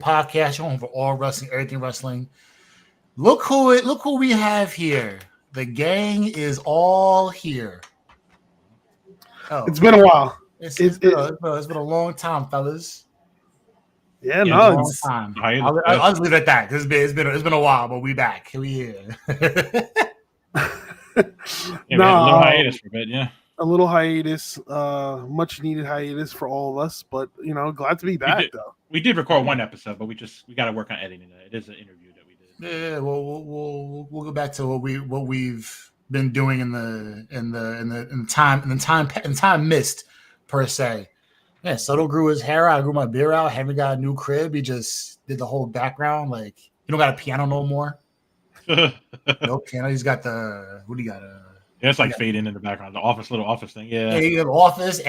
Podcast, your home for all wrestling, everything wrestling. Look who we have here. The gang is all here. Oh, It's been a while. it's been a long time, fellas. Yeah, A no, long it's time. I'll just leave it at that. It's been a while, but we back. We here. Yeah, we had a little hiatus for a bit, yeah. A little hiatus, much needed hiatus for all of us, but glad to be back though. We did record one episode, but we got to work on editing it. It is an interview that we did. Yeah, well, we'll go back to what we've been doing in the time missed per se. Yeah, Soto grew his hair out. I grew my beard out. Henry got a new crib. He just did the whole background. Like, you don't got a piano no more. No piano. He's got the what do you got? Yeah, it's like fading in the background. The little office thing. Yeah. You have office,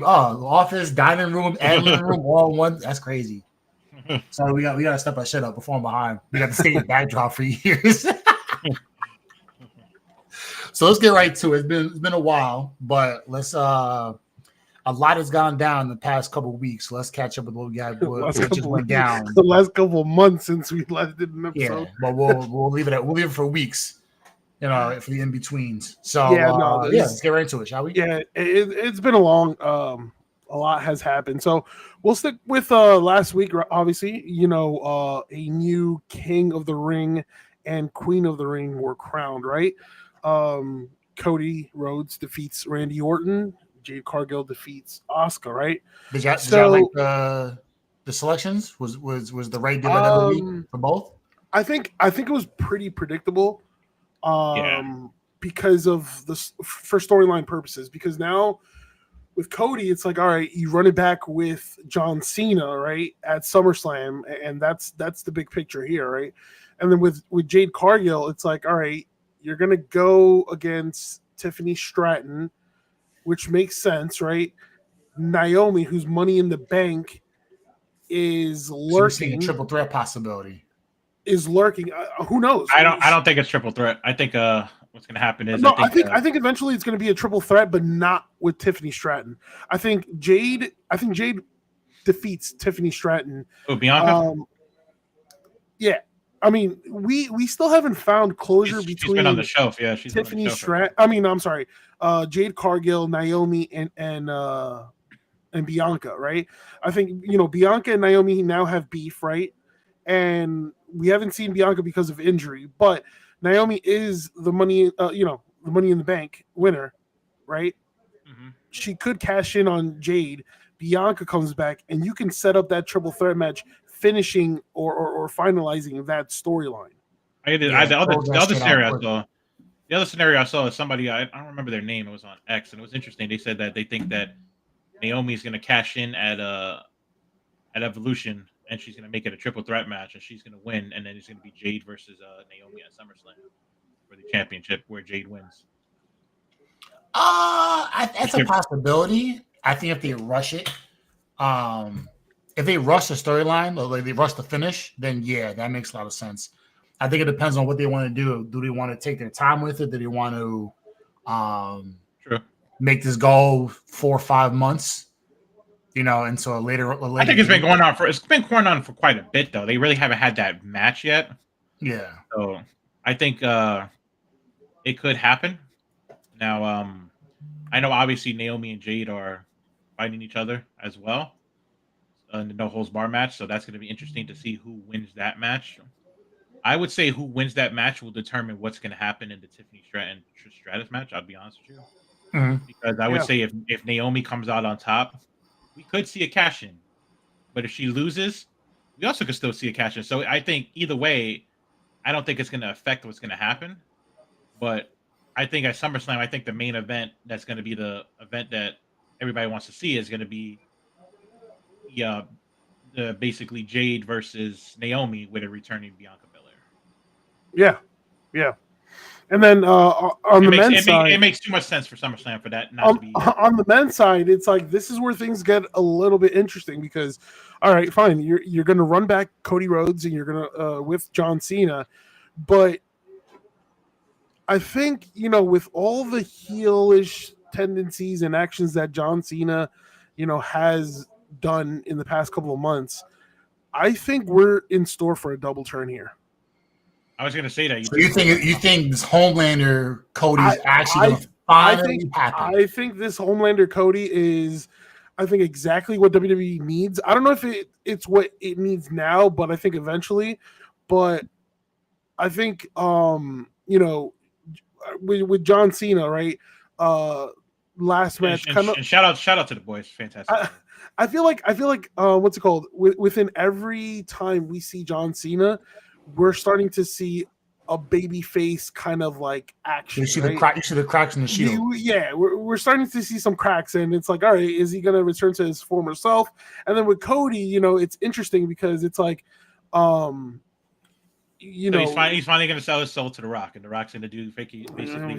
office, dining room, and living room all in one. That's crazy. So we got to step our shit up before I'm behind. We got the same backdrop for years. So let's get right to it. It's been a while, but let's a lot has gone down in the past couple of weeks. So let's catch up with what we got. What just went down. The last couple of months since we last did an episode. Yeah, but we'll leave it for weeks. For the in betweens. So let's get right into it, shall we? Yeah, it's been a lot has happened. So we'll stick with last week. Obviously, a new King of the Ring and Queen of the Ring were crowned. Right, Cody Rhodes defeats Randy Orton. Jade Cargill defeats Asuka. Right. Did you like the selections? Was the right deal every week for both? I think it was pretty predictable. Because of for storyline purposes, because now with Cody, it's like, all right, you run it back with John Cena, right, at SummerSlam, and that's the big picture here, right? And then with Jade Cargill, it's like, all right, you're gonna go against Tiffany Stratton, which makes sense, right? Naomi, who's Money in the Bank, is lurking. A triple threat possibility. Is lurking. Who knows? I don't think it's triple threat. I think what's going to happen is I think eventually it's going to be a triple threat, but not with Tiffany Stratton. I think Jade defeats Tiffany Stratton. Oh, Bianca. Yeah, I mean we still haven't found closure between. She's been on the shelf. Yeah, she's Tiffany Stratton. I mean, I'm sorry, Jade Cargill, Naomi, and Bianca. Right. I think Bianca and Naomi now have beef. Right. And we haven't seen Bianca because of injury, but Naomi is the money, the Money in the Bank winner, right? Mm-hmm. She could cash in on Jade. Bianca comes back, and you can set up that triple threat match, finishing or finalizing that storyline. The other scenario I saw is somebody, I don't remember their name. It was on X, and it was interesting. They said that they think that Naomi is going to cash in at Evolution. And she's going to make it a triple threat match, and she's going to win. And then it's going to be Jade versus Naomi at SummerSlam for the championship, where Jade wins. That's a possibility. I think if they rush it, if they rush the storyline or like they rush the finish, then yeah, that makes a lot of sense. I think it depends on what they want to do. Do they want to take their time with it? Do they want to make this go 4 or 5 months? And so later. I think it's been going on for quite a bit, though. They really haven't had that match yet. Yeah. So I think it could happen. Now, I know obviously Naomi and Jade are fighting each other as well in the no holds bar match. So that's going to be interesting to see who wins that match. I would say who wins that match will determine what's going to happen in the Tiffany Stratton Stratus match. I'll be honest with you, because I would say if Naomi comes out on top, we could see a cash in, but if she loses, we also could still see a cash in. So I think either way, I don't think it's going to affect what's going to happen. But I think at SummerSlam, I think the main event that's going to be the event that everybody wants to see is going to be the basically Jade versus Naomi with a returning Bianca Belair. Yeah. And then on the men's side, it makes too much sense for SummerSlam for that not to be. On the men's side, it's like this is where things get a little bit interesting because, all right, fine, you're going to run back Cody Rhodes and you're going to with John Cena, but I think with all the heelish tendencies and actions that John Cena, has done in the past couple of months, I think we're in store for a double turn here. I was gonna say that. So you think this Homelander Cody's actually going to finally happen? I think this Homelander Cody is, I think, exactly what WWE needs. I don't know if it's what it needs now, but I think eventually. But I think with John Cena, right? Last match, and shout out to the boys, fantastic. I feel like what's it called? Within every time we see John Cena, we're starting to see a baby face kind of like action. You see the crack. You see the cracks in the shield. Yeah, we're starting to see some cracks, and it's like, all right, is he going to return to his former self? And then with Cody, it's interesting because it's like, he's finally going to sell his soul to The Rock, and The Rock's going to do basically.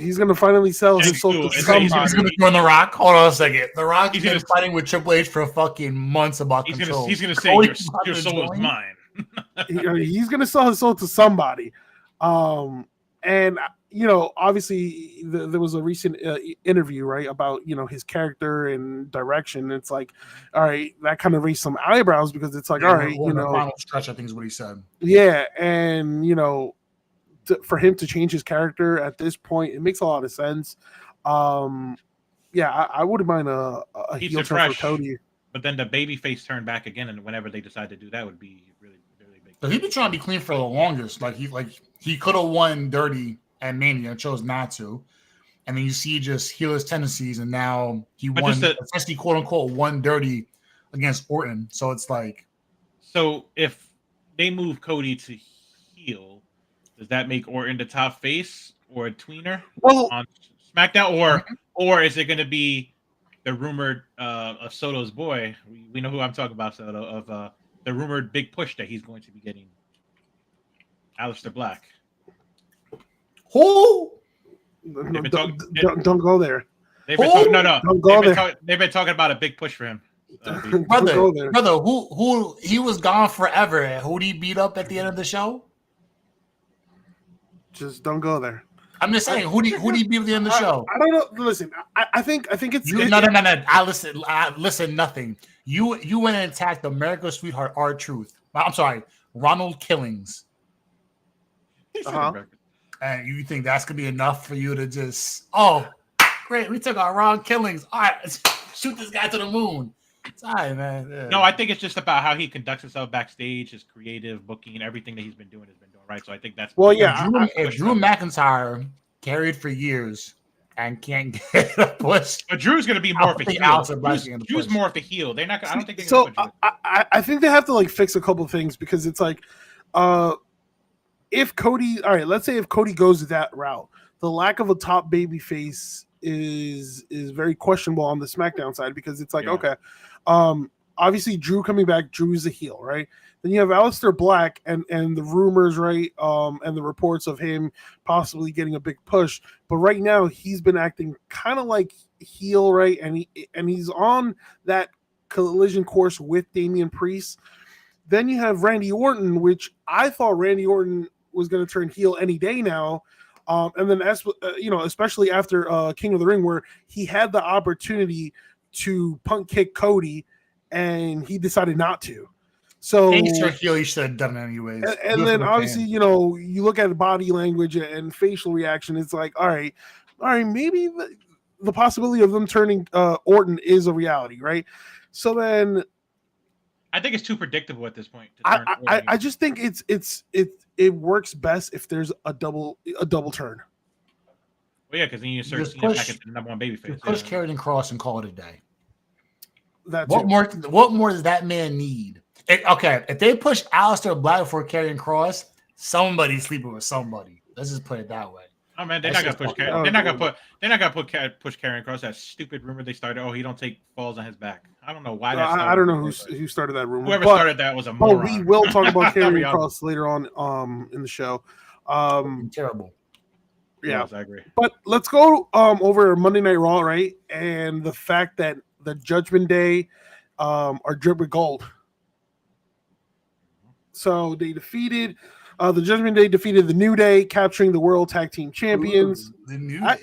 He's going to finally sell his soul to somebody. He's going to join The Rock. Hold on a second. The Rock has been fighting with Triple H for fucking months about control. He's going to say your soul is mine. He's going to sell his soul to somebody. And obviously there was a recent interview, right, about his character and direction. It's like, all right, that kind of raised some eyebrows because it's like, all right, final stretch, I think is what he said. Yeah, and for him to change his character at this point, it makes a lot of sense. I wouldn't mind a heel turn for Cody. But then the babyface turn back again, and whenever they decide to do that, would be really, really big. But he's been trying to be clean for the longest. He could have won dirty at Mania and chose not to. And then you see just heel his tendencies, and now he won, essentially, quote unquote, won dirty against Orton. So it's like, so if they move Cody to heel, does that make Orton the top face or a tweener on SmackDown, or is it going to be the rumored of Soto's boy? We know who I'm talking about, Soto, of the rumored big push that he's going to be getting, Aleister Black. Who? Don't go there. They've been talking about a big push for him. Brother, who he was gone forever. Who did he beat up at the end of the show? Just don't go there. I'm just saying, who did he beat at the end of the show? I don't know. Listen, I think it's no. I listen nothing. You went and attacked America's sweetheart, R-Truth. I'm sorry, Ronald Killings. And you think that's gonna be enough for you to just, great, we took our Ron Killings. All right, let's shoot this guy to the moon. It's all right, man. Yeah. No, I think it's just about how he conducts himself backstage, his creative booking, everything that he's been doing right. So I think that's if Drew McIntyre carried for years and can't get a push, but Drew's going to be more of a heel. Drew's more of a heel. They're not. I don't think they're going to. I think they have to fix a couple of things because it's like, if Cody, all right, let's say if Cody goes that route, the lack of a top baby face is very questionable on the SmackDown side because it's like, okay, obviously Drew coming back, Drew is a heel, right? Then you have Aleister Black and the rumors, right, and the reports of him possibly getting a big push. But right now he's been acting kind of like heel, right? And he's on that collision course with Damian Priest. Then you have Randy Orton, which I thought Randy Orton was going to turn heel any day now. And then, especially after King of the Ring, where he had the opportunity to punt kick Cody, and he decided not to. So he should have done it anyways. And then, obviously, you look at body language and facial reaction. It's like, all right, maybe the possibility of them turning Orton is a reality, right? So then, I think it's too predictable at this point. I just think it works best if there's a double turn. Well, yeah, because then you start seeing back into the number one babyface. Push Karrion Kross and call it a day. What more does that man need? If they push Aleister Black before Karrion Kross, somebody's sleeping with somebody. Let's just put it that way. Oh man, they're not gonna push. They're not gonna push Karrion Kross. That stupid rumor they started. Oh, he don't take falls on his back. I don't know why. I don't know who started that rumor. Whoever started that was a moron. We will talk about Karrion Kross later on in the show. Terrible. Yeah, yes, I agree. But let's go over Monday Night Raw, right? And the fact that the Judgment Day are dripped with gold. So they defeated. The Judgment Day defeated the New Day, capturing the World Tag Team Champions. Ooh, the New Day.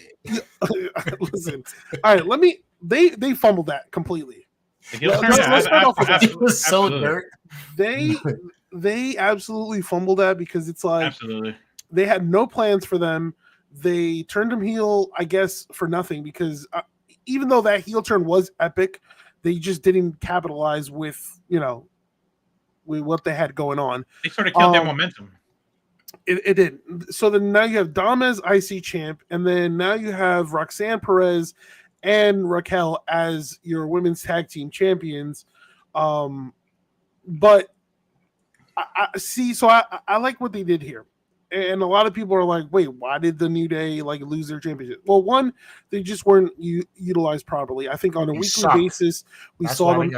Listen, all right. They fumbled that completely. Like, it was- Let's start off with It was so absolutely. dirt. They absolutely fumbled that because it's like Absolutely. they had no plans for them. They turned him heel, I guess, for nothing because even though that heel turn was epic, they just didn't capitalize with with what they had going on. They sort of killed their momentum. It did. So then now you have Dom as IC champ, and then now you have Roxanne Perez and Raquel as your women's tag team champions. But I see. So I like what they did here. And a lot of people are like, wait, why did the New Day like lose their championship? Well, one, they just weren't utilized properly. I think on a weekly basis, we saw them.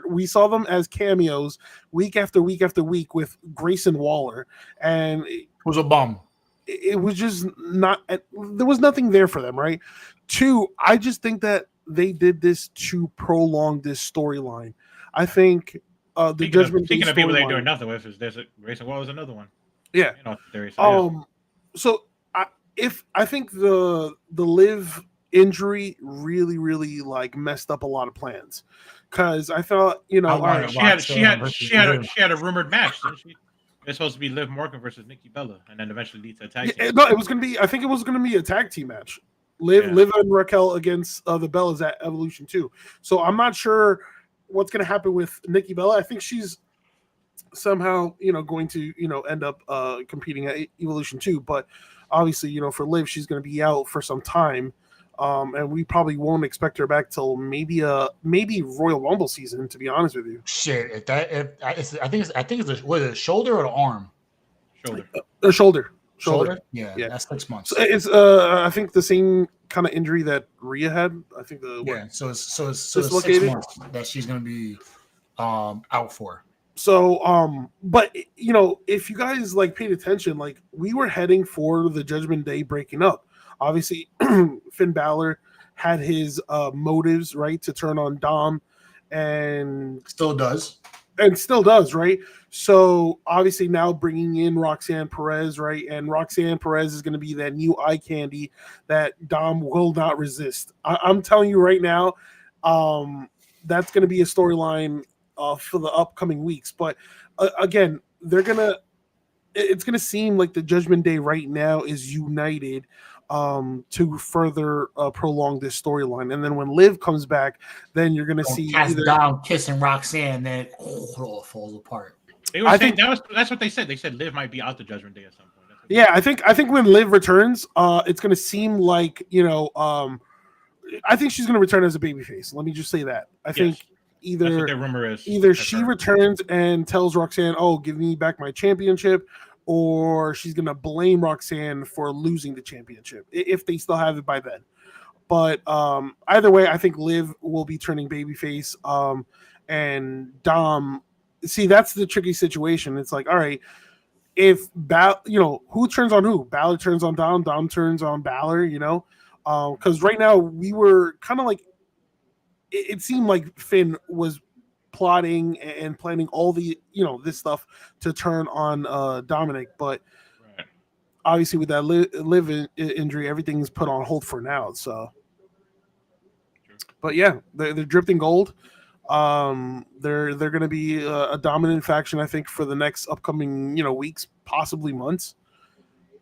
We saw them as cameos week after week after week with Grayson Waller, and it was a bum. It was just not. There was nothing there for them, right? Two, I just think that they did this to prolong this storyline. I think. Speaking of people they're doing nothing with, there's Grayson Waller was another one. Yeah. So I think the Liv injury really like messed up a lot of plans because I thought she had a rumored match. It's supposed to be Liv Morgan versus Nikki Bella, and then eventually lead to a tag team. No, it was gonna be. I think it was gonna be a tag team match. Liv and Raquel against the Bellas at Evolution 2. So I'm not sure what's going to happen with Nikki Bella. I think she's somehow, going to, end up competing at Evolution 2. But obviously, for Liv, she's going to be out for some time. And we probably won't expect her back till maybe Royal Rumble season, to be honest with you. Shit, I think it's a shoulder or an arm? Shoulder. Shoulder? Yeah, that's 6 months. So it's I think the same kind of injury that Rhea had. I think so it's 6 months that she's going to be out for. So but if you guys like paid attention, like we were heading for the Judgment Day breaking up. Obviously, Finn Balor had his motives, right, to turn on Dom, and still does, right? So obviously now bringing in Roxanne Perez, right? And Roxanne Perez is going to be that new eye candy that Dom will not resist. I'm telling you right now, that's going to be a storyline for the upcoming weeks. But again, it's going to seem like the Judgment Day right now is united to further prolong this storyline. And then when Liv comes back, then you're going to see Dom kissing Roxanne, then it all falls apart. That's what they said. They said Liv might be out the Judgment Day at some point. Yeah, I think when Liv returns, it's going to seem like I think she's going to return as a babyface. Let me just say that. I think that's what their rumor is. Either she returns and tells Roxanne, "Oh, give me back my championship," or she's going to blame Roxanne for losing the championship if they still have it by then. But either way, I think Liv will be turning babyface, and Dom. See, that's the tricky situation. It's like, all right, if who turns on who? Balor turns on Dom, Dom turns on Balor, because right now we were kind of like, it seemed like Finn was plotting and planning all the, this stuff to turn on Dominic, but obviously with that Liv injury, everything's put on hold for now. So, but yeah, they're drifting gold. They're going to be a dominant faction, I think, for the next upcoming weeks, possibly months,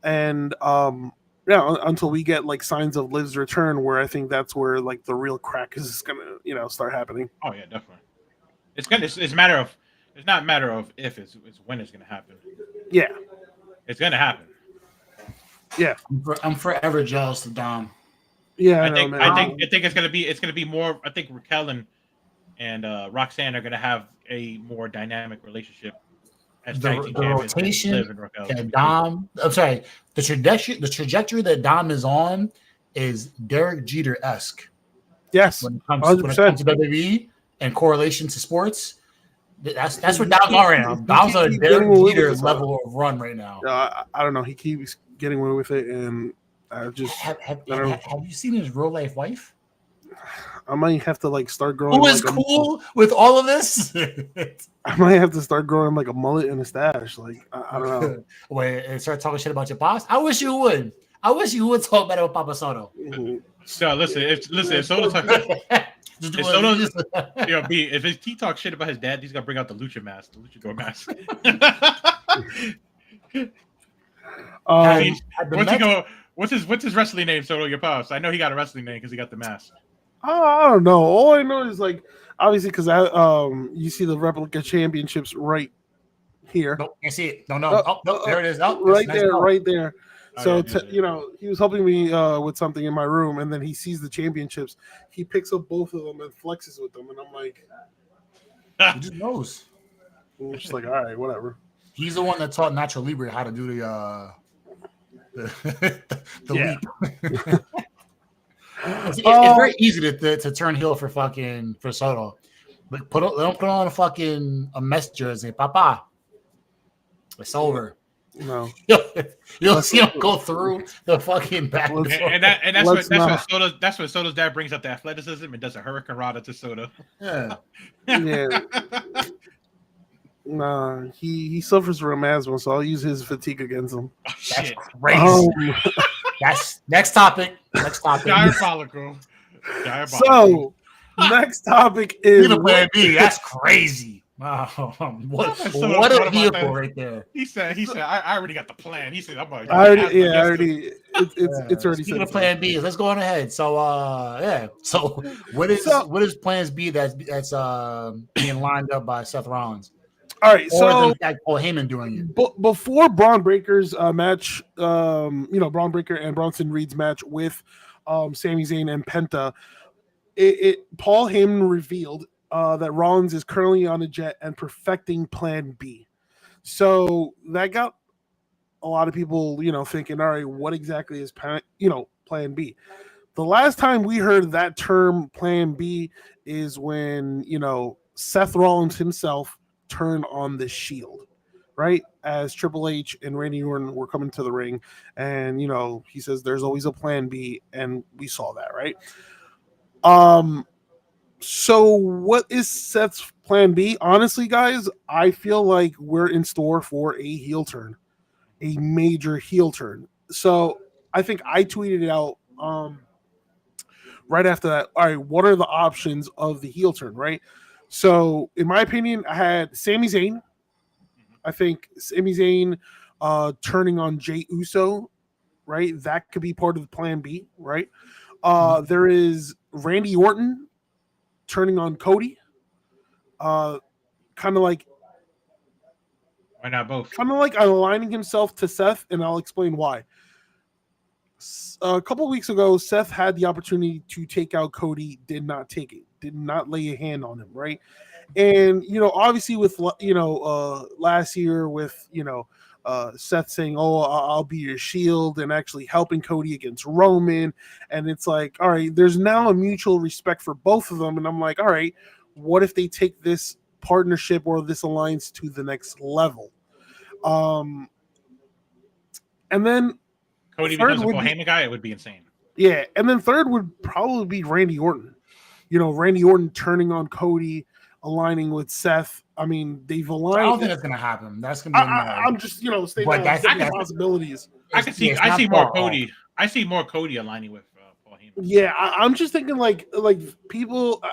and until we get like signs of Liv's return, where I think that's where like the real crack is going to start happening. Oh yeah, definitely. It's a matter of, it's not a matter of if, it's when it's going to happen. Yeah, it's going to happen. Yeah, I'm forever jealous of Dom. Yeah, I think it's going to be more. I think Raquel and Roxanne are going to have a more dynamic relationship as the rotation and Dom. I'm sorry, the trajectory that Dom is on is Derek Jeter-esque. Yes, when it comes to WWE and correlation to sports, that's where Dom's on right now. Dom's on a Derek Jeter level of run right now. I don't know. He keeps getting away with it, and I just have you seen his real life wife? I might have to like start growing. Who is like cool with all of this? I might have to start growing like a mullet and a stash. Like I don't know. Wait, and start talking shit about your boss. I wish you would. I wish you would talk better with Papa Soto. Mm-hmm. No, listen. If Soto talks, Just do if whatever he Soto, is. B, if he talks shit about his dad, he's gonna bring out the luchador mask. The What's he Mets, go? What's his wrestling name? Soto, your pops. I know he got a wrestling name because he got the mask. I don't know. All I know is like obviously because you see the replica championships right here. Nope, can't see it. No. There it is. Oh, right nice there, belt. right there. Oh, So yeah. he was helping me with something in my room, and then he sees the championships. He picks up both of them and flexes with them, and I'm like, He just knows. I'm just like, all right, whatever. He's the one that taught Nacho Libre how to do the leap. It's very easy to turn heel for Soto. But don't put on a Mets jersey, Papa. It's over. No, you'll see him go through the fucking back door. And that's what Soto's dad brings up the athleticism and does a hurricane rod to Soto. Yeah. Nah, he suffers from asthma, so I'll use his fatigue against him. Oh, shit. That's crazy. That's next topic. Diabolical. So next topic is Plan B. That's crazy. What a vehicle right there. He said, I already got the plan. He said, I'm like, it's already Speaking of Plan B, let's go on ahead. So, So what is Plans B that's being lined up by Seth Rollins? All right, or Paul Heyman doing it. Before Braun Breaker's match, Braun Breaker and Bronson Reed's match with Sami Zayn and Penta, Paul Heyman revealed that Rollins is currently on a jet and perfecting Plan B. So that got a lot of people, thinking, all right, what exactly is Plan B? The last time we heard that term Plan B is when, Seth Rollins himself turned on the Shield, right? As Triple H and Randy Orton were coming to the ring, and he says there's always a Plan B, and we saw that, right? So what is Seth's Plan B? Honestly, guys, I feel like we're in store for a heel turn, a major heel turn. So I think I tweeted it out right after that. All right, what are the options of the heel turn, right? So, in my opinion, I had Sami Zayn. I think Sami Zayn turning on Jey Uso, right? That could be part of the Plan B, right? There is Randy Orton turning on Cody. Kind of like... Why not both? Kind of like aligning himself to Seth, and I'll explain why. A couple of weeks ago, Seth had the opportunity to take out Cody, did not take it. Did not lay a hand on him, right? And obviously with last year with Seth saying, "Oh, I'll be your shield," and actually helping Cody against Roman, and it's like, all right, there's now a mutual respect for both of them, and I'm like, all right, what if they take this partnership or this alliance to the next level? And then Cody becomes a Paul Heyman guy, it would be insane. Yeah, and then third would probably be Randy Orton. Randy Orton turning on Cody, aligning with Seth. I mean, they've aligned. I don't think that's going to happen. That's going to be. I'm just, stating that's possibilities. I can see. I see more Cody. I see more Cody aligning with Paul Heyman. Yeah, I'm just thinking like people.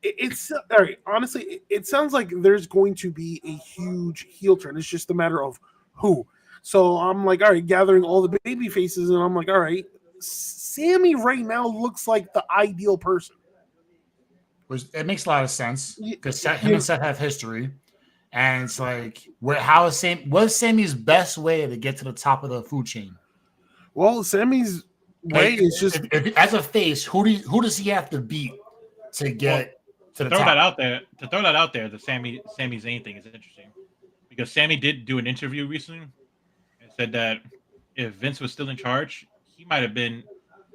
It's all right. Honestly, it sounds like there's going to be a huge heel turn. It's just a matter of who. So I'm like, all right, gathering all the baby faces, and I'm like, all right, Sammy right now looks like the ideal person. It makes a lot of sense because him and Seth have history, and it's like, what's Sammy's best way to get to the top of the food chain? Well, Sammy's way is just as a face. Who does he have to beat to get to the top? To throw that out there, the Sami Zayn thing is interesting because Sammy did do an interview recently and said that if Vince was still in charge, he might have been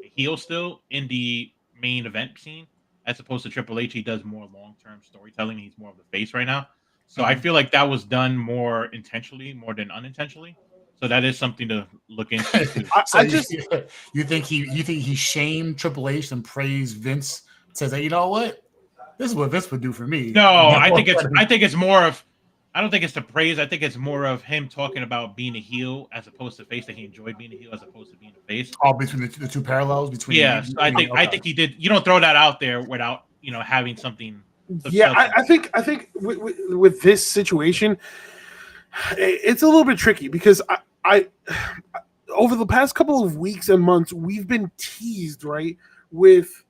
a heel still in the main event scene. As opposed to Triple H, he does more long-term storytelling. He's more of the face right now. So I feel like that was done more intentionally, more than unintentionally. So that is something to look into. You think he shamed Triple H and praised Vince? Says that, you know what? This is what Vince would do for me. No, I think it's more of I don't think it's the praise. I think it's more of him talking about being a heel as opposed to face. That he enjoyed being a heel as opposed to being a face. All between the two parallels between. Yeah, so I think he did. You don't throw that out there without having something. Yeah, I think with this situation, it's a little bit tricky because I over the past couple of weeks and months we've been teased, right, with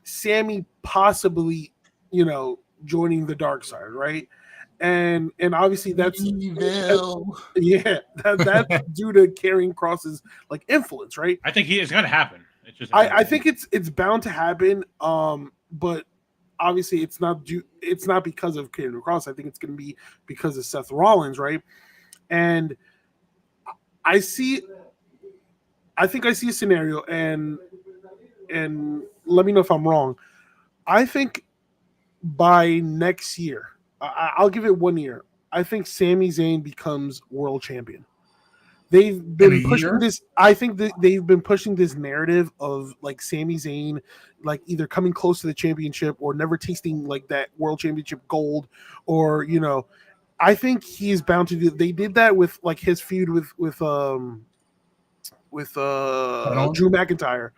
Sammy possibly, joining the dark side, right? And obviously that's Evil. that's due to Karrion Kross's like influence, right? I think it's going to happen. It's just I think it's bound to happen, but obviously it's not because of Karrion Kross. I think it's going to be because of Seth Rollins, right? And I think I see a scenario, and let me know if I'm wrong. I think by next year, I'll give it 1 year. I think Sami Zayn becomes world champion. They've been pushing this. I think that they've been pushing this narrative of like Sami Zayn, like either coming close to the championship or never tasting like that world championship gold, or I think he's bound to do. They did that with like his feud with Drew McIntyre,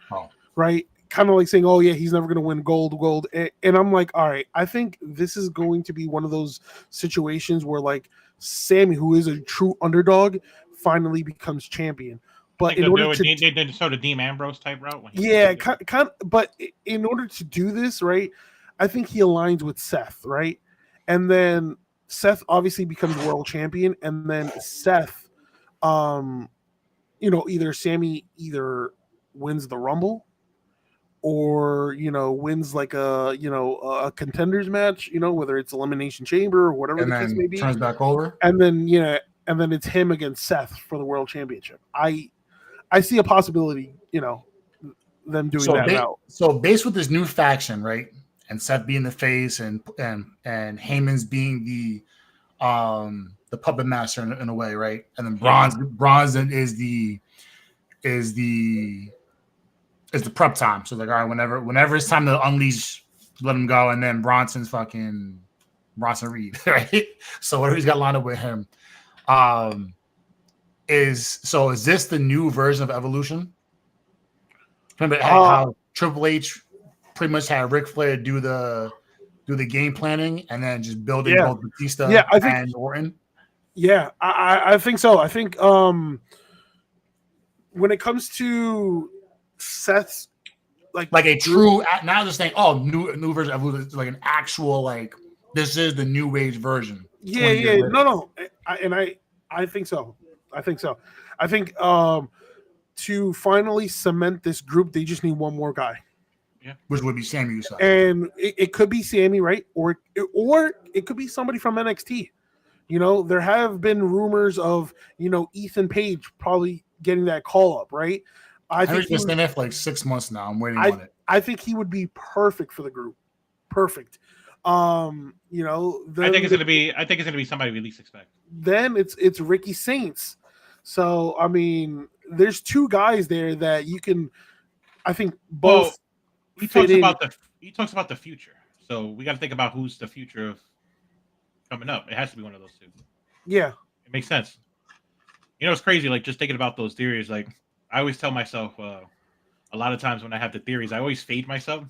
right? Kind of like saying, "Oh yeah, he's never going to win gold," and I'm like, all right, I think this is going to be one of those situations where like Sammy, who is a true underdog, finally becomes champion. But in order to they did sort of Dean Ambrose type route. But in order to do this, right, I think he aligns with Seth, right, and then Seth obviously becomes world champion, and then Seth, either Sammy wins the Rumble, or wins like a contenders match, whether it's Elimination Chamber or whatever the case may be, turns back over, and then it's him against Seth for the world championship. I see a possibility, them doing that route. So based with this new faction, right, and Seth being the face, and Heyman's being the puppet master in a way, right, and then Bronson is the prep time. So like, all right, whenever it's time to unleash, let him go, and then Bronson Reed, right? So whatever he's got lined up with him, is this the new version of Evolution? Remember how Triple H pretty much had Ric Flair do the game planning and then just building both Batista and Orton? Yeah, I think so. I think when it comes to Seth's like a true, now just saying, new version of Evolution, like an actual, like, this is the new age version. No, I think so. I think to finally cement this group, they just need one more guy. Yeah, which would be Sammy Uso. And it could be Sammy, right? Or it could be somebody from NXT. There have been rumors of, Ethan Page probably getting that call up, right? I think he's been there for like 6 months now. I'm waiting on it. I think he would be perfect for the group. Perfect. I think it's gonna be somebody we least expect. Then it's Ricky Saints. So I mean, there's two guys there that you can. I think both. He talks about the future. So we got to think about who's the future of coming up. It has to be one of those two. Yeah, it makes sense. It's crazy. Like, just thinking about those theories. Like, I always tell myself, a lot of times when I have the theories, I always fade myself.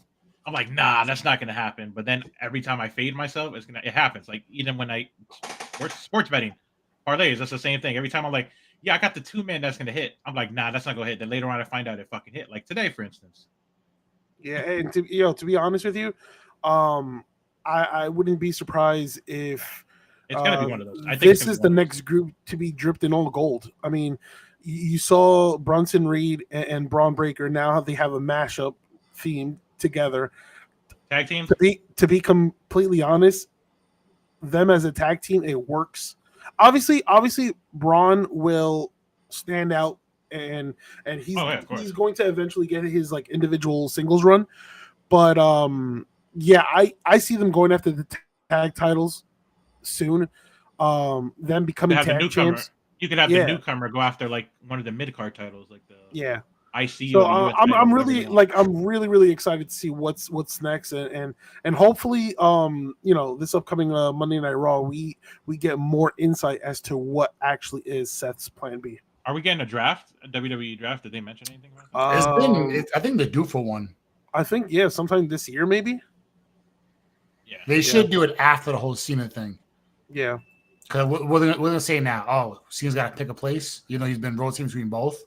I'm like, nah, that's not gonna happen. But then every time I fade myself, it happens. Like, even when I sports betting parlays, that's the same thing. Every time I'm like, yeah, I got the 2-man that's gonna hit. I'm like, nah, that's not gonna hit. Then later on, I find out it fucking hit. Like today, for instance. Yeah, and to be honest with you, I wouldn't be surprised if it's gonna be one of those. I think this is the next group to be dripped in all gold. I mean, you saw Bronson Reed and Braun Breaker. Now they have a mashup theme together. Tag team. To be completely honest, them as a tag team, it works. Obviously, Braun will stand out, and he's going to eventually get his like individual singles run. But I see them going after the tag titles soon. Them becoming tag champs. You could have the newcomer go after like one of the mid card titles, like the IC So or the US I'm title, whatever really they want. I'm really excited to see what's next, and hopefully this upcoming Monday Night Raw we get more insight as to what actually is Seth's plan B. Are we getting a draft? A WWE draft? Did they mention anything about that? I think they're due for one. I think sometime this year maybe. Yeah. They should do it after the whole Cena thing. Yeah. Because we're gonna say now, oh, Cena's got to pick a place. He's been rotating between both.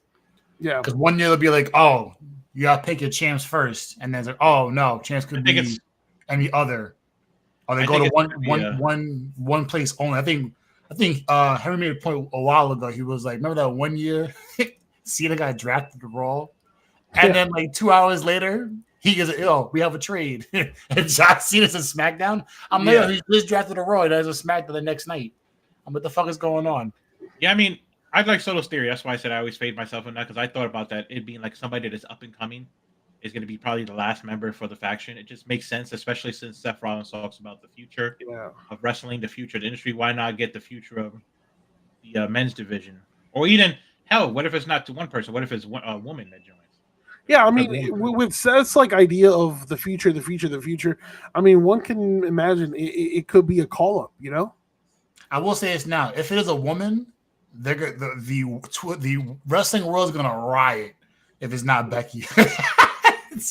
Yeah. Because one year they'll be like, oh, you got to pick your champs first, and then it's like, oh no, champs could be any other. Or they go to one place only. I think Henry made a point a while ago. He was like, remember that one year Cena got drafted to Raw, and then like 2 hours later. He goes, we have a trade. And John Cena's in SmackDown. I'm like, he just drafted a Raw. He does a SmackDown the next night. What the fuck is going on? Yeah, I mean, I'd like Soto's theory. That's why I said I always fade myself on that, because I thought about that. It being like somebody that's up and coming is going to be probably the last member for the faction. It just makes sense, especially since Seth Rollins talks about the future of wrestling, the future of the industry. Why not get the future of the men's division? Or even, hell, what if it's not to one person? What if it's a woman that joins? Yeah, I mean, with Seth's idea of the future, I mean, one can imagine it could be a call-up, I will say this now. If it is a woman, the wrestling world is going to riot if it's not Becky.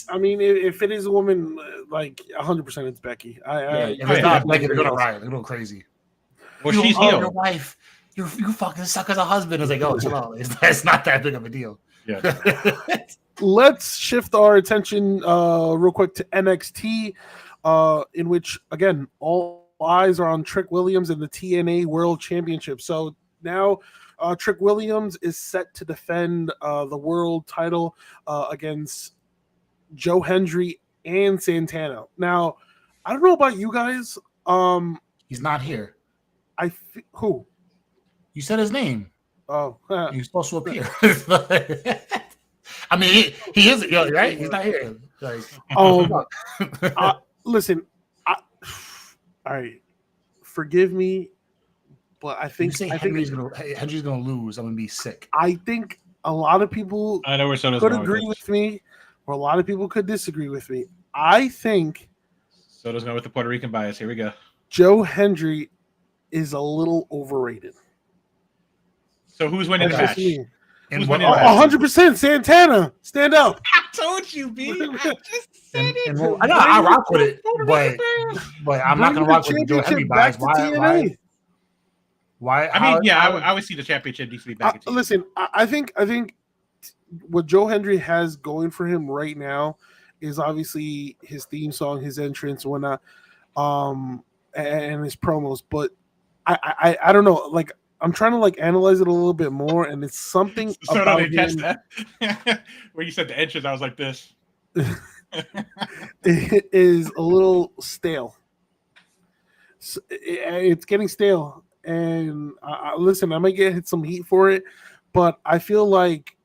I mean, if it is a woman, 100% it's Becky. If it's not Becky, they're going to riot. They're going crazy. Well, she's heel. Your wife. You fucking suck as a husband. It's like, oh, chill out. It's not that big of a deal. Yeah. Let's shift our attention real quick to NXT, in which, again, all eyes are on Trick Williams and the TNA World Championship. So now Trick Williams is set to defend the world title against Joe Hendry and Santana. Now, I don't know about you guys. He's not here. Who? You said his name. Oh. He's supposed to appear. I mean, he is, right? He's not here. Listen, all right. Forgive me, but I think Henry's gonna lose. I'm gonna be sick. I think a lot of people could agree with me, or a lot of people could disagree with me. I think Soto's going with the Puerto Rican bias. Here we go. Joe Hendry is a little overrated. So who's winning the match? 100% Santana. Stand up. I told you, B. I just said it. I know I rock with it, but I'm not gonna rock with the Joe Hendry bias. Why? I mean, I would see the championship needs to be back. Listen, I think what Joe Hendry has going for him right now is obviously his theme song, his entrance, and whatnot, and his promos. But I don't know, I'm trying to analyze it a little bit more, and it's something about him. That? When you said the entrance, I was like this. It is a little stale. It's getting stale, and listen, I might get some heat for it, but I feel like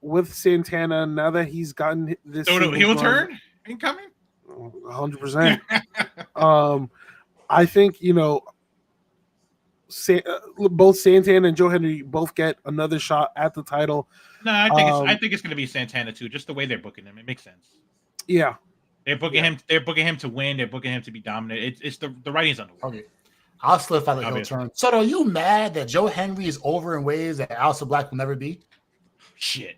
with Santana, now that he's gotten this, so he'll turn incoming. 100%. I think both Santana and Joe Hendry both get another shot at the title. No, I think it's going to be Santana too. Just the way they're booking him, it makes sense. Yeah, they're booking him. They're booking him to win. They're booking him to be dominant. It's the writing's on the wall. Okay, I'll solidify the heel turn. So, are you mad that Joe Hendry is over in ways that Aleister Black will never be? Shit.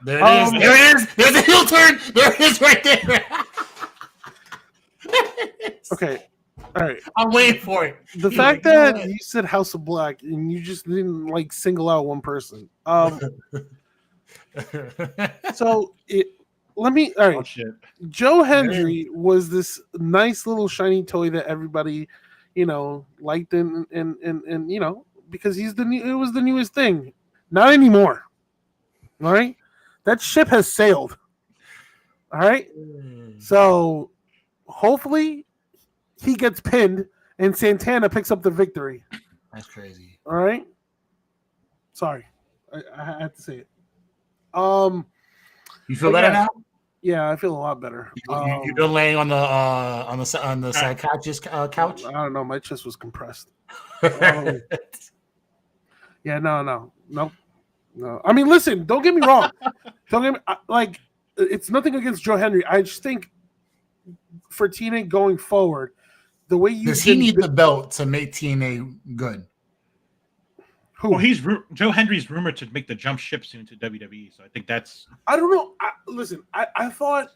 There it is. There it is. There's a heel turn. There it is right there. Okay. All right. I'm waiting for it. The fact that you said House of Black and you just didn't single out one person. So let me. All right. Oh, shit. Joe Hendry was this nice little shiny toy that everybody, liked and because it was the newest thing. Not anymore. All right. That ship has sailed. All right. So hopefully he gets pinned and Santana picks up the victory. That's crazy. All right. Sorry, I had to say it. You feel better now? Yeah, I feel a lot better. You've been laying on the psychiatrist couch. I don't know. My chest was compressed. Yeah, no. No, I mean, listen. Don't get me wrong. Like, it's nothing against Joe Henry. I just think for TNA going forward, the way you Does he need the belt to make TNA good? Who? Well, Joe Henry's rumored to make the jump ship soon to WWE, so I think that's. I don't know. Listen, I thought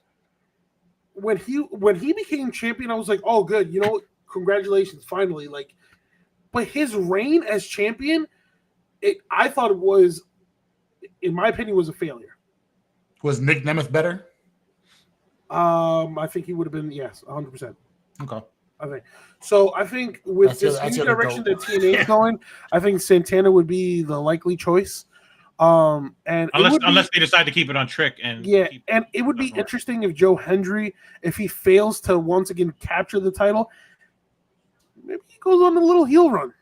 when he became champion, I was like, oh, good. You know, congratulations, finally. Like, but his reign as champion, I thought it was, in my opinion, was a failure. Was Nick Nemeth better? I think he would have been 100%. Okay. I think so. I think with this new direction that TNA is going, I think Santana would be the likely choice. And unless they decide to keep it on Trick and and it would be interesting if Joe Hendry, if he fails to once again capture the title, maybe he goes on a little heel run.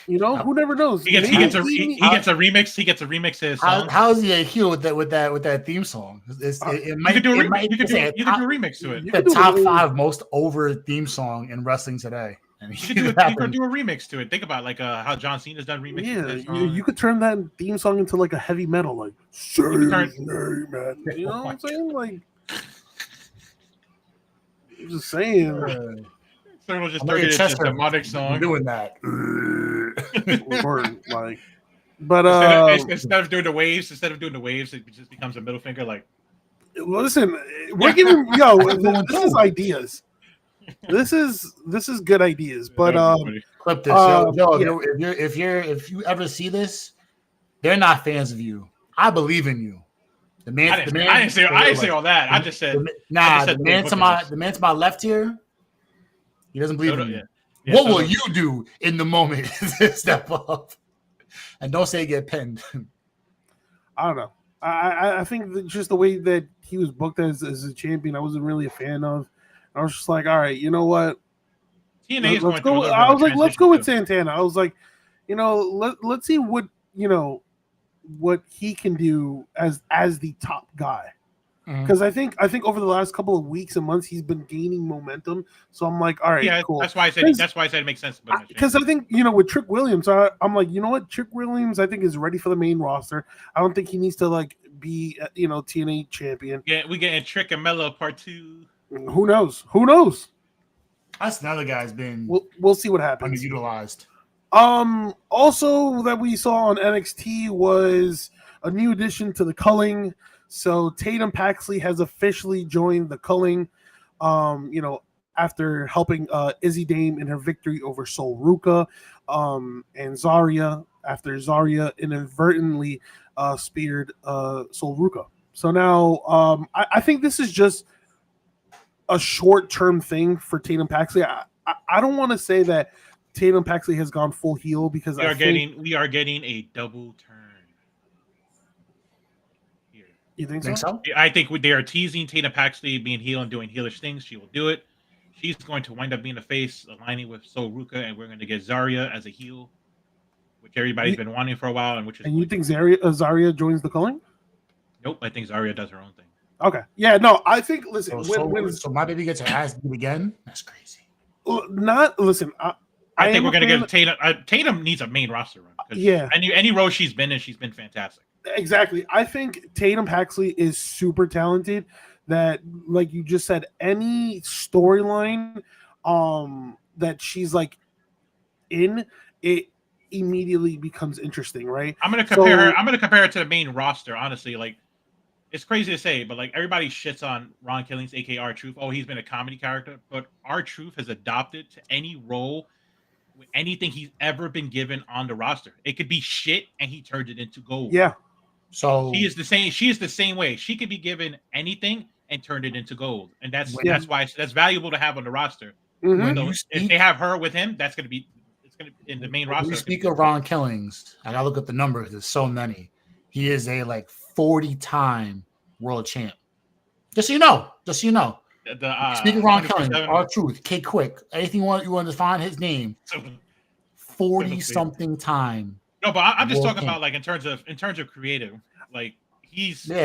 You know, who never knows? He gets a remix. He gets a remix to his song. How is he a heel with that theme song? It might do a remix to it. The top 5 most over theme song in wrestling today. And you could do a remix to it. Think about like how John Cena's done remixes. Yeah, you could turn that theme song into like a heavy metal, like say his name, man. You know what I'm saying? Like, I'm just saying. Someone will just turn it into a demonic song. Doing that. Instead of doing the waves, it just becomes a middle finger. Like, listen, we're giving this is ideas. This is good ideas, but clip this. If you ever see this, they're not fans of you. I believe in you. The man. I didn't say all that. I just said the man to my left here. He doesn't believe in you. Yeah, what will you do in the moment to step up? And don't say get pinned. I don't know. I think that just the way that he was booked as a champion, I wasn't really a fan of. I was just like, all right, you know what? Let's go. I was like, let's go with Santana. I was like, let's see what he can do as the top guy. Because I think over the last couple of weeks and months he's been gaining momentum. So I'm like, all right, cool. That's why I said it makes sense. Because I think with Trick Williams, I'm like, you know what, Trick Williams I think is ready for the main roster. I don't think he needs to like be TNA champion. Yeah, we getting Trick and Mello part 2. Who knows? That's another guy's been. We'll see what happens. Underutilized. Also that we saw on NXT was a new addition to the culling. So Tatum Paxley has officially joined the culling, after helping Izzy Dame in her victory over Sol Ruka, and Zarya after Zarya inadvertently speared Sol Ruka. So now I think this is just a short-term thing for Tatum Paxley. I don't want to say that Tatum Paxley has gone full heel because we are getting a double turn. You think so? I think they are teasing Tatum Paxley being heel and doing heelish things. She will do it. She's going to wind up being a face, aligning with Sol Ruka, and we're going to get Zarya as a heel, which everybody's been wanting for a while. And you think Zarya joins the culling? Nope, I think Zarya does her own thing. Okay. Yeah, no, I think, listen. So my baby gets her ass beat again? That's crazy. Listen, I think we're going to get Tatum. Tatum needs a main roster run. Yeah. Any role she's been in, she's been fantastic. Exactly. I think Tatum Paxley is super talented. That, like you just said, any storyline that she's like in, it immediately becomes interesting, right? I'm gonna compare her to the main roster, honestly. Like, it's crazy to say, but like everybody shits on Ron Killings, aka R-Truth. Oh, he's been a comedy character, but R-Truth has adopted to any role with anything he's ever been given on the roster. It could be shit and he turned it into gold. Yeah. So she is the same way. She could be given anything and turned it into gold. And that's why that's valuable to have on the roster. Mm-hmm. So if they have her with him, it's gonna be in the main roster. When you speak of Ron Killings, I gotta look at the numbers. There's so many. He is a 40-time world champ. Just so you know. Speaking of Ron Killings, R-Truth, K Quick, anything you want to find his name. 40-something time. No, but I'm just talking about like in terms of creative. Like they should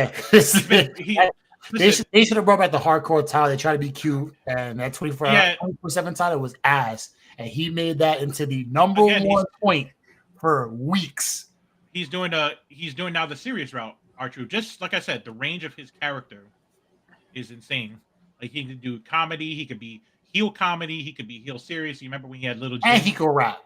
have brought back the hardcore title. They try to be cute, and that 24/7 title was ass, and he made that into the number one point for weeks. he's doing now the serious route. R-Truth, just like I said, the range of his character is insane. Like he can do comedy, he could be heel comedy, he could be heel serious. You remember when he had Little And Jim? he could rap.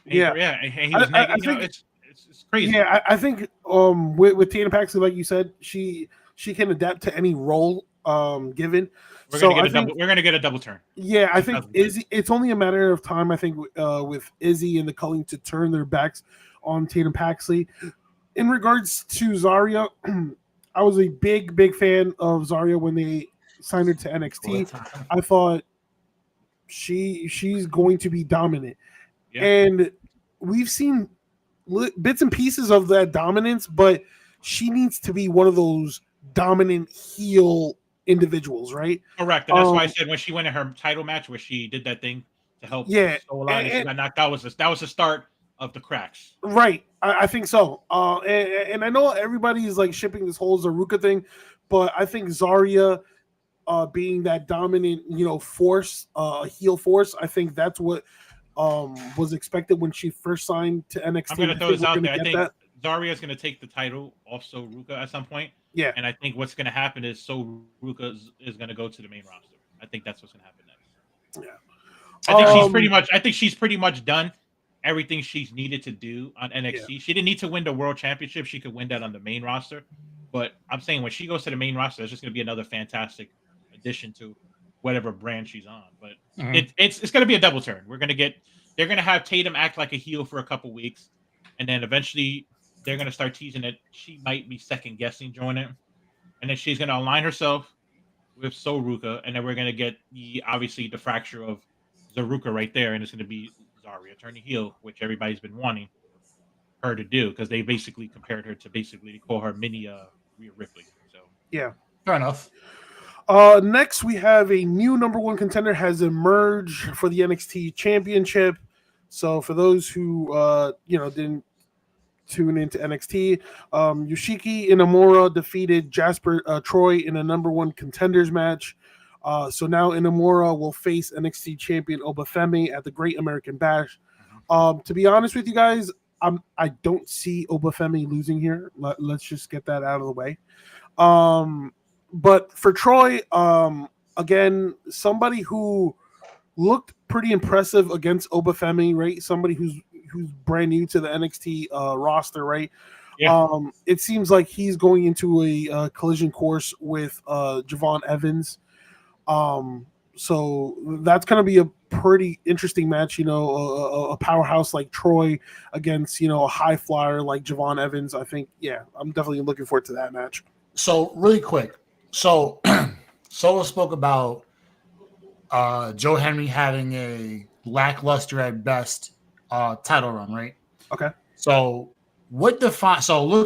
Yeah, And he was I negative. You know, think it's crazy. yeah, I think with Tina Paxley, like you said, she can adapt to any role given. We're So gonna I get think we're gonna get a double turn. yeah, I think 2000%. Izzy. It's only a matter of time. I think with Izzy and the Culling to turn their backs on Tatum Paxley. In regards to Zarya, I was a big fan of Zarya when they signed her to NXT. I thought she's going to be dominant, Yeah. and we've seen bits and pieces of that dominance, but she needs to be one of those dominant heel individuals, right? Correct, and that's why I said when she went in her title match where she did that thing to help Yeah, Soul out and she got knocked out that was the start of the cracks. right. I think so. And I know everybody is like shipping this whole Zaruka thing, but I think Zarya being that dominant, force, heel force, I think that's what was expected when she first signed to NXT. I'm gonna throw this out there. I think that. Zarya is gonna take the title off Ruka at some point. Yeah, and I think what's gonna happen is Ruka is gonna go to the main roster. I think that's what's gonna happen next. Yeah, I think she's pretty much done everything she's needed to do on NXT. Yeah. She didn't need to win the world championship. She could win that on the main roster. But I'm saying when she goes to the main roster, it's just gonna be another fantastic addition to whatever brand she's on. But it's gonna be a double turn. They're gonna have Tatum act like a heel for a couple weeks, and then eventually they're gonna start teasing that she might be second guessing joining, and then she's gonna align herself with Ruka, and then we're gonna get obviously the fracture of Zaruka right there, and it's gonna be Zarya turning heel, which everybody's been wanting her to do because they basically compared her to basically call her mini Rhea Ripley. So yeah, fair enough. Next, we have a new number one contender has emerged for the NXT Championship. So for those who didn't tune into NXT, Yoshiki Inamura defeated Jasper Troy in a number one contenders match. So now Inamura will face NXT champion Obafemi at the Great American Bash. To be honest with you guys, I don't see Obafemi losing here. Let's just get that out of the way. But for Troy, again, somebody who looked pretty impressive against Obafemi, right? Somebody who's brand new to the NXT roster, right? Yeah. It seems like he's going into a collision course with Javon Evans. So that's going to be a pretty interesting match, a powerhouse like Troy against, a high flyer like Javon Evans. I think, yeah, I'm definitely looking forward to that match. So really quick. So Solo spoke about Joe Henry having a lackluster at best title run, right? Okay. So look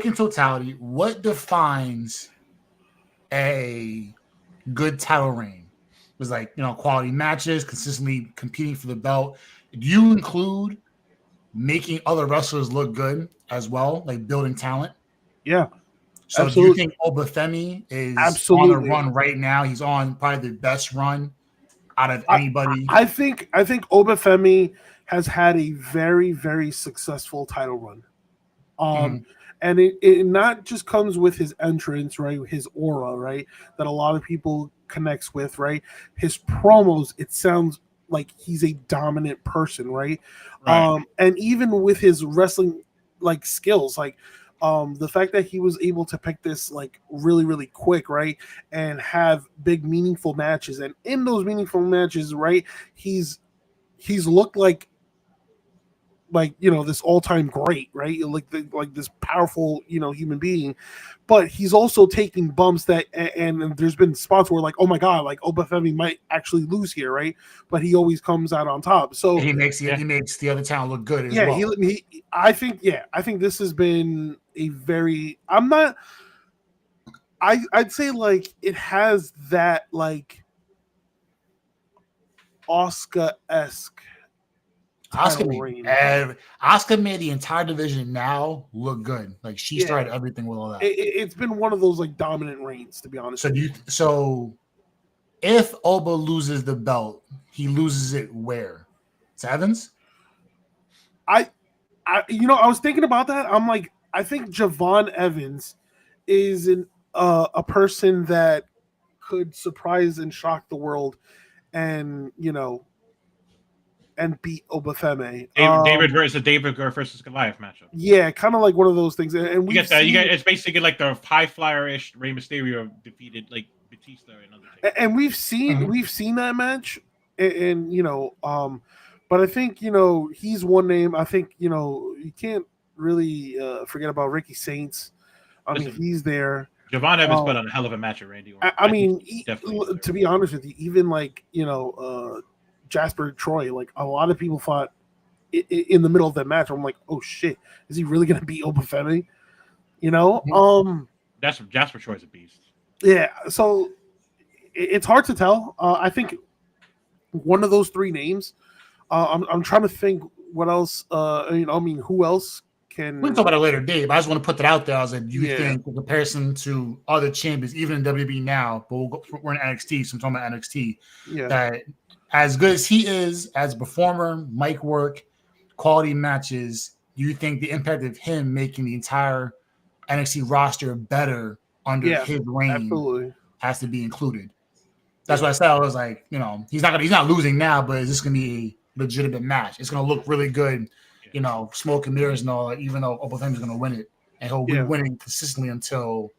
in totality, what defines a good title reign? It was like, quality matches, consistently competing for the belt. Do you include making other wrestlers look good as well, like building talent? Yeah. So absolutely. Do you think Obafemi is absolutely on a run right now? He's on probably the best run out of anybody. I think Obafemi has had a very, very successful title run. And it not just comes with his entrance, right? His aura, right? That a lot of people connects with, right? His promos, it sounds like he's a dominant person, right? And even with his wrestling like skills, like the fact that he was able to pick this like really, really quick, right? And have big meaningful matches. And in those meaningful matches, right, he's looked like this all-time great, right? Like this powerful, human being. But he's also taking bumps that and there's been spots where like, oh my god, like Obafemi might actually lose here, right? But he always comes out on top. So he makes the other talent look good as well. I think this has been a very I'd say like it has that like Asuka-esque Asuka made the entire division now look good. Like she started everything with all that. It's been one of those like dominant reigns, to be honest. So if Oba loses the belt, he loses it where? It's Evans? I was thinking about that. I'm like, I think Javon Evans is a person that could surprise and shock the world, and and beat Obafemi. David versus David versus Goliath matchup. Yeah, kind of like one of those things. And You get that. You get it's basically like the high flyer ish Rey Mysterio defeated like Batista and Undertaker. And we've seen that match, and but I think he's one name. I think you can't really forget about Ricky Saints. Listen, mean, he's there. Javon Evans put on a hell of a match at Randy Orton. I mean, to be honest with you, even like Jasper Troy, like a lot of people thought in the middle of that match, I'm like, oh shit, is he really gonna beat Obafemi? Jasper Troy's a beast. Yeah, so it's hard to tell. I think one of those three names. I'm trying to think what else. Who else can? We can talk about it later, Dave. I just want to put that out there. I was like, you think in comparison to other champions, even in WWE now, but we're in NXT, so I'm talking about NXT. Yeah. That as good as he is as a performer, mic work, quality matches, do you think the impact of him making the entire NXT roster better under his reign has to be included? That's what I said. I was like, he's not losing now, but is this going to be a legitimate match? It's going to look really good, smoke and mirrors and all that, even though Obafemi is going to win it. And he'll be winning consistently until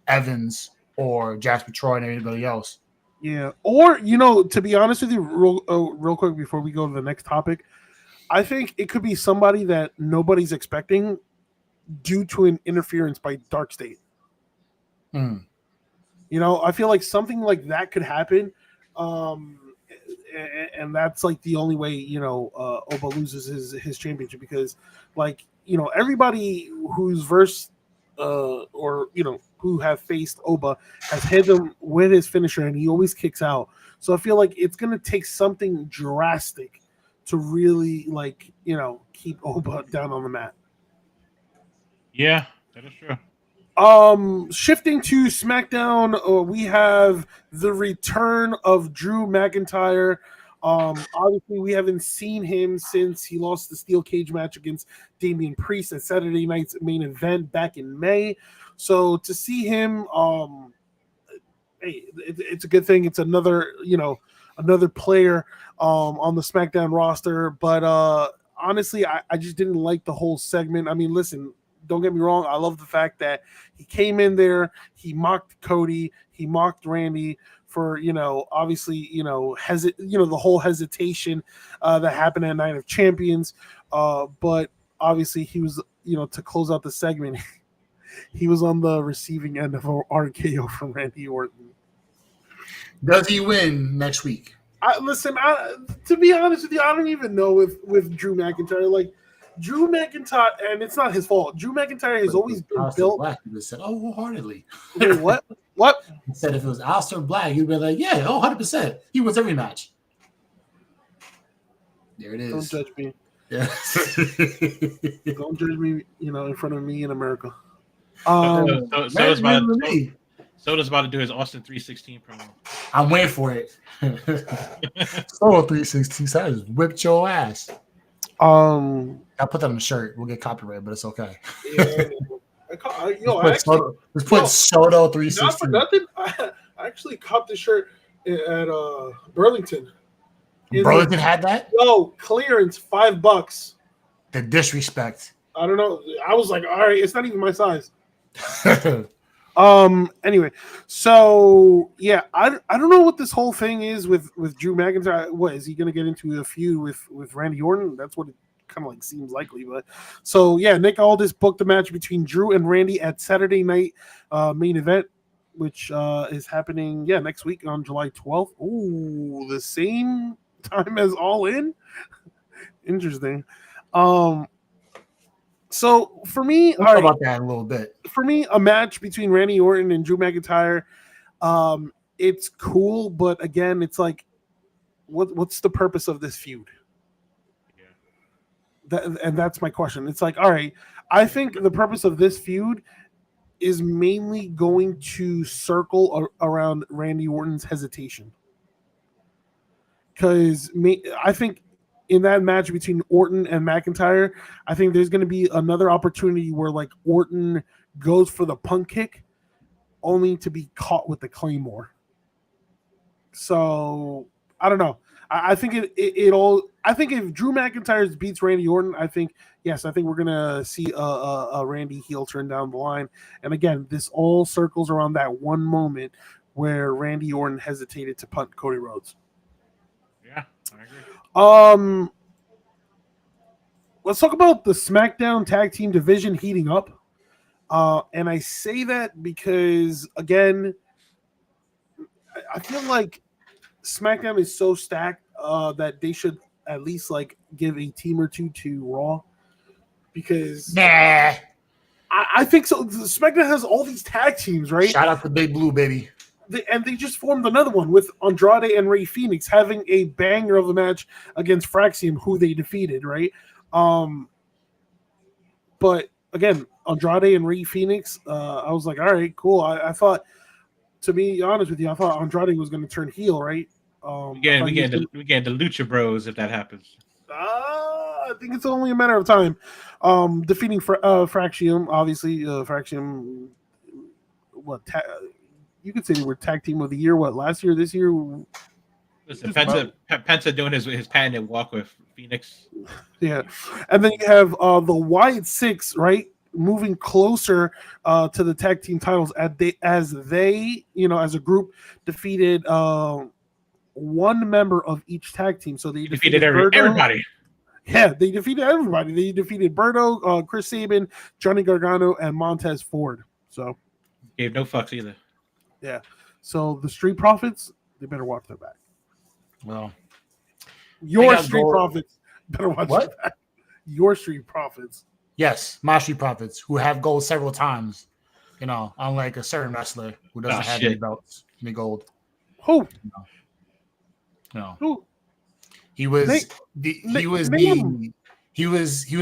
Evans or Jasper Troy and everybody else. Yeah. Or, to be honest with you, real quick before we go to the next topic, I think it could be somebody that nobody's expecting due to an interference by Dark State. I feel like something like that could happen, and that's like the only way Oba loses his championship, because everybody who's versed or who have faced Oba has hit him with his finisher, and he always kicks out. So I feel like it's gonna take something drastic to really keep Oba down on the mat. Yeah, that is true. Shifting to SmackDown, we have the return of Drew McIntyre. Obviously, we haven't seen him since he lost the steel cage match against Damian Priest at Saturday night's main event back in May. So to see him, hey, it's a good thing. It's another player on the SmackDown roster. But honestly, I just didn't like the whole segment. I mean, listen. Don't get me wrong. I love the fact that he came in there, he mocked Cody, he mocked Randy for, obviously, the whole hesitation that happened at Night of Champions. But obviously he was, to close out the segment, he was on the receiving end of an RKO from Randy Orton. Does he win next week? To be honest with you, I don't even know with Drew McIntyre. Like, Drew McIntyre, and it's not his fault. Drew McIntyre has always been built. Black, you would have said, "Oh, wholeheartedly." Wait, what? What? He said if it was Aleister Black, you'd be like, "Yeah, 100%. He wins every match." There it is. Don't judge me. Yeah. Don't judge me. In front of me in America. Soda's about to do his Austin 316 promo. I'm waiting for it. Solo 316. So I just whipped your ass. I'll put that on the shirt. We'll get copyrighted, but it's okay. Yeah, let's put Soto 360. Not for nothing. I actually copped the shirt at Burlington. Burlington had that? Clearance, $5. The disrespect. I don't know. I was like, all right, it's not even my size. Anyway, so yeah, I don't know what this whole thing is with Drew McIntyre. What is he going to get into a feud with Randy Orton? That's what it kind of seems likely. But so yeah, Nick Aldis booked the match between Drew and Randy at Saturday night main event, which is happening next week on July 12th. Ooh, the same time as All In. Interesting. So for me, we'll talk about that in a little bit. For me, a match between Randy Orton and Drew McIntyre, it's cool, but again, it's like, what's the purpose of this feud? Yeah. And that's my question. It's like, all right, I think the purpose of this feud is mainly going to circle around Randy Orton's hesitation, because I think in that match between Orton and McIntyre, I think there's going to be another opportunity where like Orton goes for the punt kick, only to be caught with the Claymore. So I don't know. I think it all. I think if Drew McIntyre beats Randy Orton, I think we're gonna see a Randy heel turn down the line. And again, this all circles around that one moment where Randy Orton hesitated to punt Cody Rhodes. Yeah, I agree. Let's talk about the SmackDown Tag Team Division heating up. And I say that because, again, I feel like SmackDown is so stacked that they should at least like give a team or two to Raw. Because I think so. SmackDown has all these tag teams, right? Shout out to Big Blue, baby. They just formed another one with Andrade and Rey Fenix having a banger of a match against Fraxium, who they defeated, right? But again, Andrade and Rey Fenix, I was like, all right, cool. I thought, to be honest with you, I thought Andrade was going to turn heel, right? We get the Lucha Bros if that happens. I think it's only a matter of time. Defeating Fraxium, obviously, Fraxium. You could say they were tag team of the year. What, last year, this year? Listen, Penta doing his patented walk with Phoenix. Yeah, and then you have the Wyatt Six, right, moving closer to the tag team titles as they as a group defeated one member of each tag team. So they defeated everybody. Yeah, they defeated everybody. They defeated Berto, Chris Sabin, Johnny Gargano, and Montez Ford. So gave no fucks either. Yeah. So the Street Profits, they better watch their back. Well, your Street Profits better watch their back. Your Street Profits. Yes, my Street Profits, who have gold several times. Unlike a certain wrestler who doesn't have any belts, any gold. Who? No. Who? He was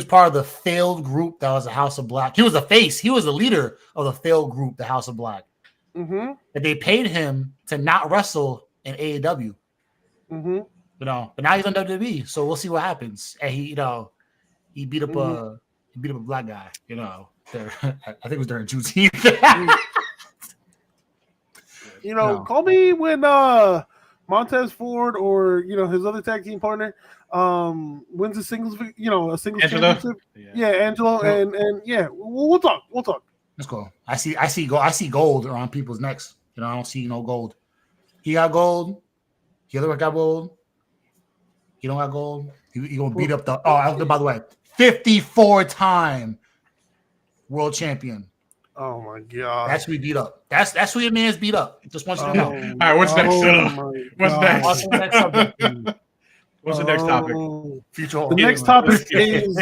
part of the failed group that was the House of Black. He was the face. He was the leader of the failed group, the House of Black. Mm-hmm. And they paid him to not wrestle in AEW. Mm-hmm. But now he's on WWE, so we'll see what happens. And he beat up a black guy. I think it was during Juneteenth. Call me when Montez Ford or his other tag team partner wins a singles championship. Yeah, Angelo, and we'll talk. That's cool. I see gold around people's necks. I don't see no gold. He got gold. The other one got gold. He don't got gold. He gonna beat up by the way, 54-time world champion. Oh my god. That's who he beat up. That's who your man's beat up. Just want you to know. All right, what's next? What's next? What's the next topic? The next topic is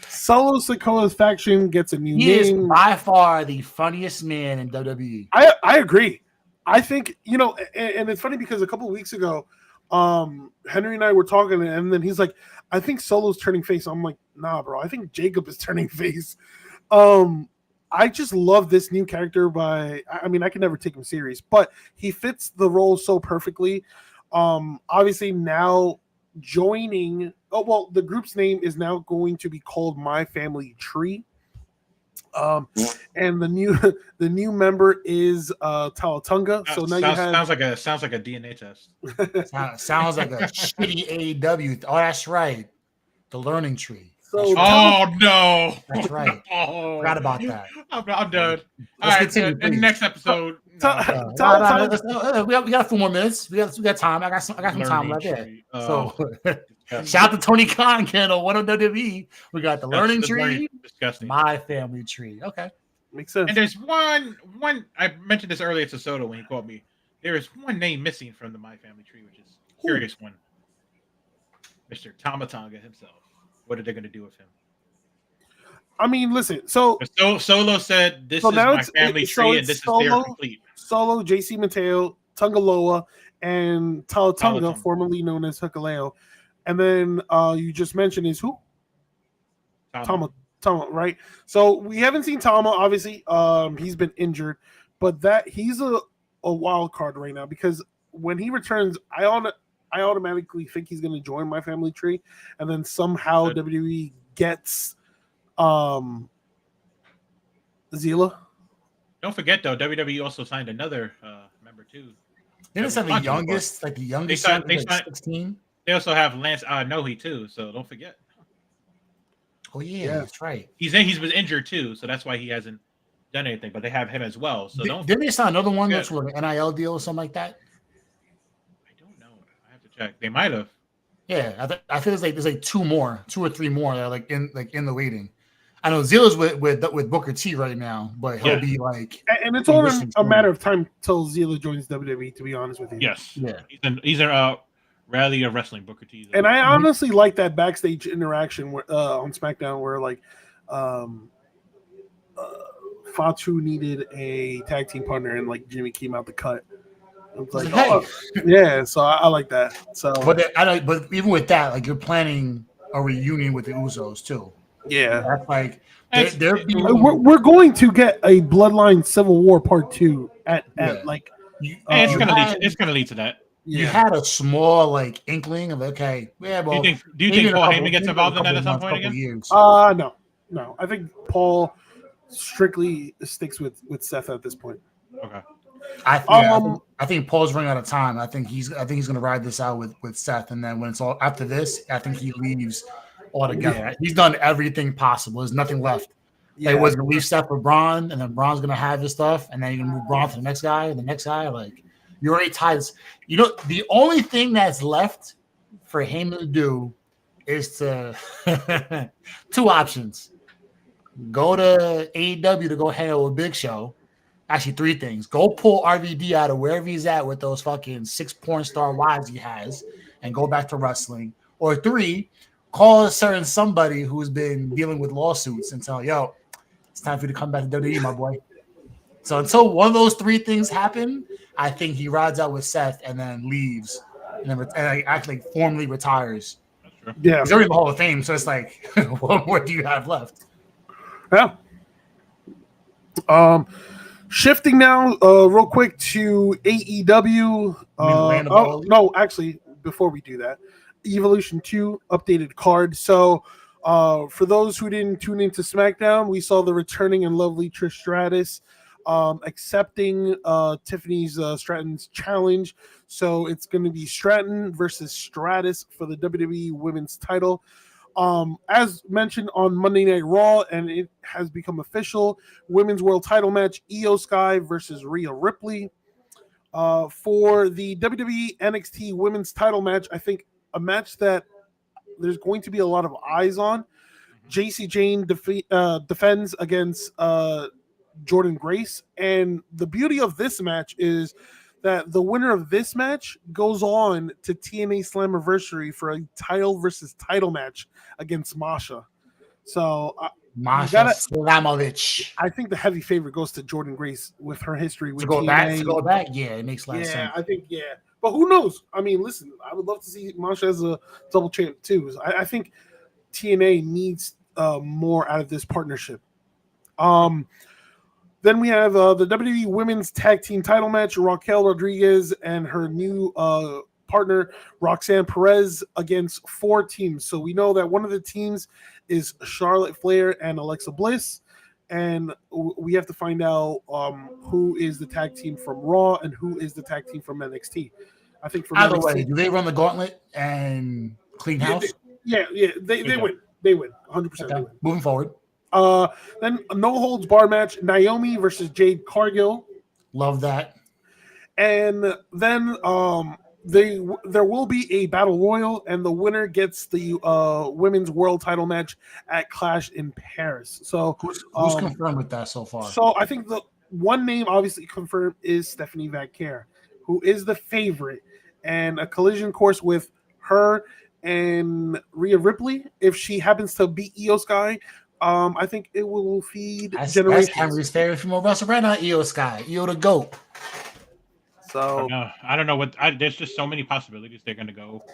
Solo Sikoa's faction gets a new name. He is by far the funniest man in WWE. I agree. I think, and it's funny because a couple of weeks ago, Henry and I were talking, and then he's like, I think Solo's turning face. I'm like, nah, bro. I think Jacob is turning face. I just love this new character I can never take him serious, but he fits the role so perfectly. Obviously now joining, the group's name is now going to be called My Family Tree. And the new member is Talatunga. So now sounds like a DNA test. Sounds like a shitty AEW. Oh, that's right. The Learning Tree. So no, that's right. Forgot about that. I'm done. All Let's right, continue, in the next episode. We got a few more minutes. We got time. I got some time left there. So shout out to Tony Khan, Kendall, one of WWE. We got the Learning Tree. Disgusting. My Family Tree. Okay, makes sense. And there's one. I mentioned this earlier to Soto when he called me. There is one name missing from the My Family Tree, which is a curious one. Mr. Tamatanga himself. What are they going to do with him? I mean, listen. So Solo said, "This is my family tree, and this is their complete." Solo, JC Mateo, Tungaloa, and Talatunga, formerly known as Hikuleo. And then you just mentioned is who? Tama, right? So we haven't seen Tama. Obviously, he's been injured, but he's a wild card right now because when he returns, I automatically think he's going to join My Family Tree, and then somehow WWE gets Zila. Don't forget though, WWE also signed another member too. They just have the youngest, like the youngest, like 16. They also have Lance Nohi too, so don't forget. Oh yeah, that's right. He's been injured too, so that's why he hasn't done anything. But they have him as well. So didn't they sign another one that's like an NIL deal or something like that? I don't know. I have to check. They might have. Yeah, I feel there's like two or three more that are like in the waiting. I know Zilla's with Booker T right now, but he'll be like, and it's only a matter of time till Zilla joins WWE. To be honest with you, yes, he's a rally of wrestling Booker T. And I honestly like that backstage interaction on SmackDown where like Fatu needed a tag team partner and like Jimmy came out the cut. It's like, yeah, so I like that. So, but even with that, like you're planning a reunion with the Usos too. Yeah, that's like we're going to get a Bloodline Civil War Part 2 at like it's gonna lead to that. You had a small like inkling of okay, yeah. Well, do you think Paul Heyman gets involved in that at some point again? No. I think Paul strictly sticks with Seth at this point. Okay. I think Paul's running out of time. I think he's gonna ride this out with Seth, and then when it's all after this, I think he leaves altogether. Yeah. He's done everything possible. There's nothing left. Yeah. He was gonna leave Seth with Braun, and then Braun's gonna have his stuff, and then you're gonna move Braun to the next guy, and the next guy. Like you already tied. You know, the only thing that's left for Heyman to do is to two options: go to AEW to go hang out with Big Show. Actually, three things: go pull RVD out of wherever he's at with those fucking 6 porn star wives he has, and go back to wrestling. Or three, call a certain somebody who's been dealing with lawsuits and tell, yo, it's time for you to come back to WWE, my boy. So until one of those three things happen, I think he rides out with Seth and then leaves and actually formally retires. Yeah, he's already in the Hall of Fame, so it's like, what more do you have left? Yeah. Shifting now, real quick to AEW. No, actually, before we do that, Evolution 2 updated card. So, for those who didn't tune into SmackDown, we saw the returning and lovely Trish Stratus accepting Tiffany Stratton's challenge. So it's going to be Stratton versus Stratus for the WWE Women's title. As mentioned on Monday Night Raw, and it has become official, Women's World Title match, Io Sky versus Rhea Ripley. For the WWE NXT Women's Title match, I think a match that there's going to be a lot of eyes on. JC Jane defends against Jordan Grace, and the beauty of this match is that the winner of this match goes on to TNA Slammiversary for a title versus title match against Masha. So Masha Slamovich. I think the heavy favorite goes to Jordan Grace with her history with TNA. To go back, yeah, it makes a lot of sense. Yeah, I think, yeah. But who knows? I mean, listen, I would love to see Masha as a double champ too. I think TNA needs more out of this partnership. Then we have the WWE Women's Tag Team title match, Raquel Rodriguez and her new partner, Roxanne Perez, against 4 teams. So we know that one of the teams is Charlotte Flair and Alexa Bliss, and we have to find out who is the tag team from Raw and who is the tag team from NXT. I think from either way, do they run the gauntlet and clean house? Yeah, they win. They win 100%. Okay. Moving forward. Then a no holds bar match, Naomi versus Jade Cargill. Love that. And then there will be a battle royal, and the winner gets the women's world title match at Clash in Paris. So who's confirmed with that so far? So I think the one name obviously confirmed is Stephanie Vaquer, who is the favorite, and a collision course with her and Rhea Ripley. If she happens to beat Io Sky, I think it will feed generations. That's Henry's favorite female wrestler right now, Io Sky. Io the GOAT. So I don't know what. There's just so many possibilities they're going to go.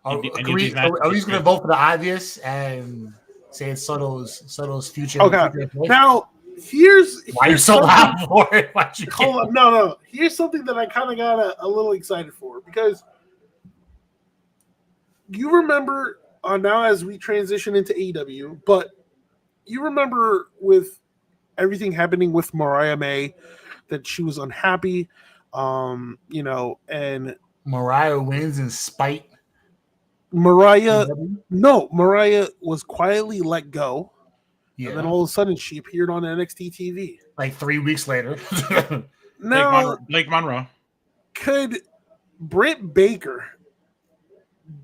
Are we just going to vote for the obvious and say it's Soto's future? Okay. Now here's why are you so loud for it? No. Here's something that I kind of got a little excited for, because you remember now as we transition into AEW, but you remember with everything happening with Mariah May that she was unhappy, and Mariah wins in spite. Mariah, AEW? no, Mariah was quietly let go, and then Yeah, all of a sudden she appeared on NXT TV. like 3 weeks later. Now, Blake Monroe. could Britt Baker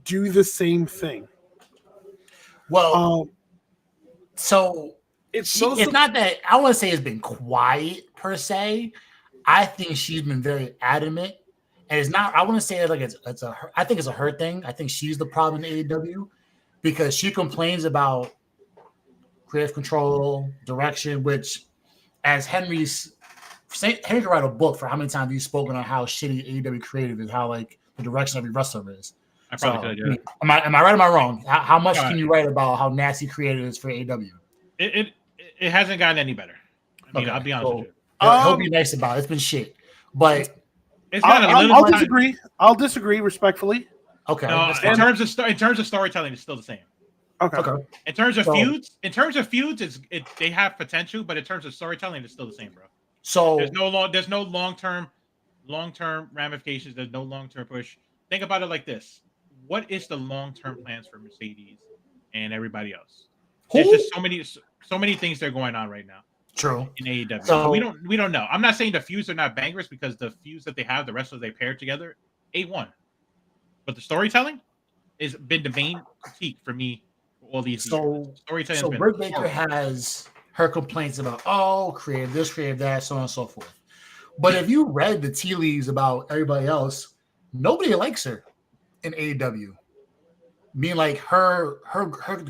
do the same thing? Well, so It's it's not that I want to say it's been quiet per se. I think she's been very adamant, and it's not. I want to say that like it's a. I think it's a her thing. I think she's the problem in AEW because she complains about creative control, direction, which as Henry could write a book for how many times he's spoken on how shitty AEW creative is, how like the direction every wrestler is. I probably could. Yeah. Am I right? Or am I wrong? How much can you write about how nasty creative is for AEW? It hasn't gotten any better. I mean, I'll be honest with you. He'll be nice about it. It's been shit, but I'll disagree. I'll disagree respectfully. Okay. No, in terms of storytelling, it's still the same. Okay. In terms of feuds, they have potential, but in terms of storytelling, it's still the same, bro. So there's no long term ramifications. There's no long term push. Think about it like this: what is the long term plans for Mercedes and everybody else? There's just so many things that are going on right now. True. In AEW, so we don't know. I'm not saying the feuds are not bangers because the feuds that they have, the wrestlers they pair together, A1. But the storytelling has been the main critique for me for all these years. Storytelling. So Britt Baker has her complaints about creative this, creative that, so on and so forth. But if you read the tea leaves about everybody else, nobody likes her in AEW. I mean, like her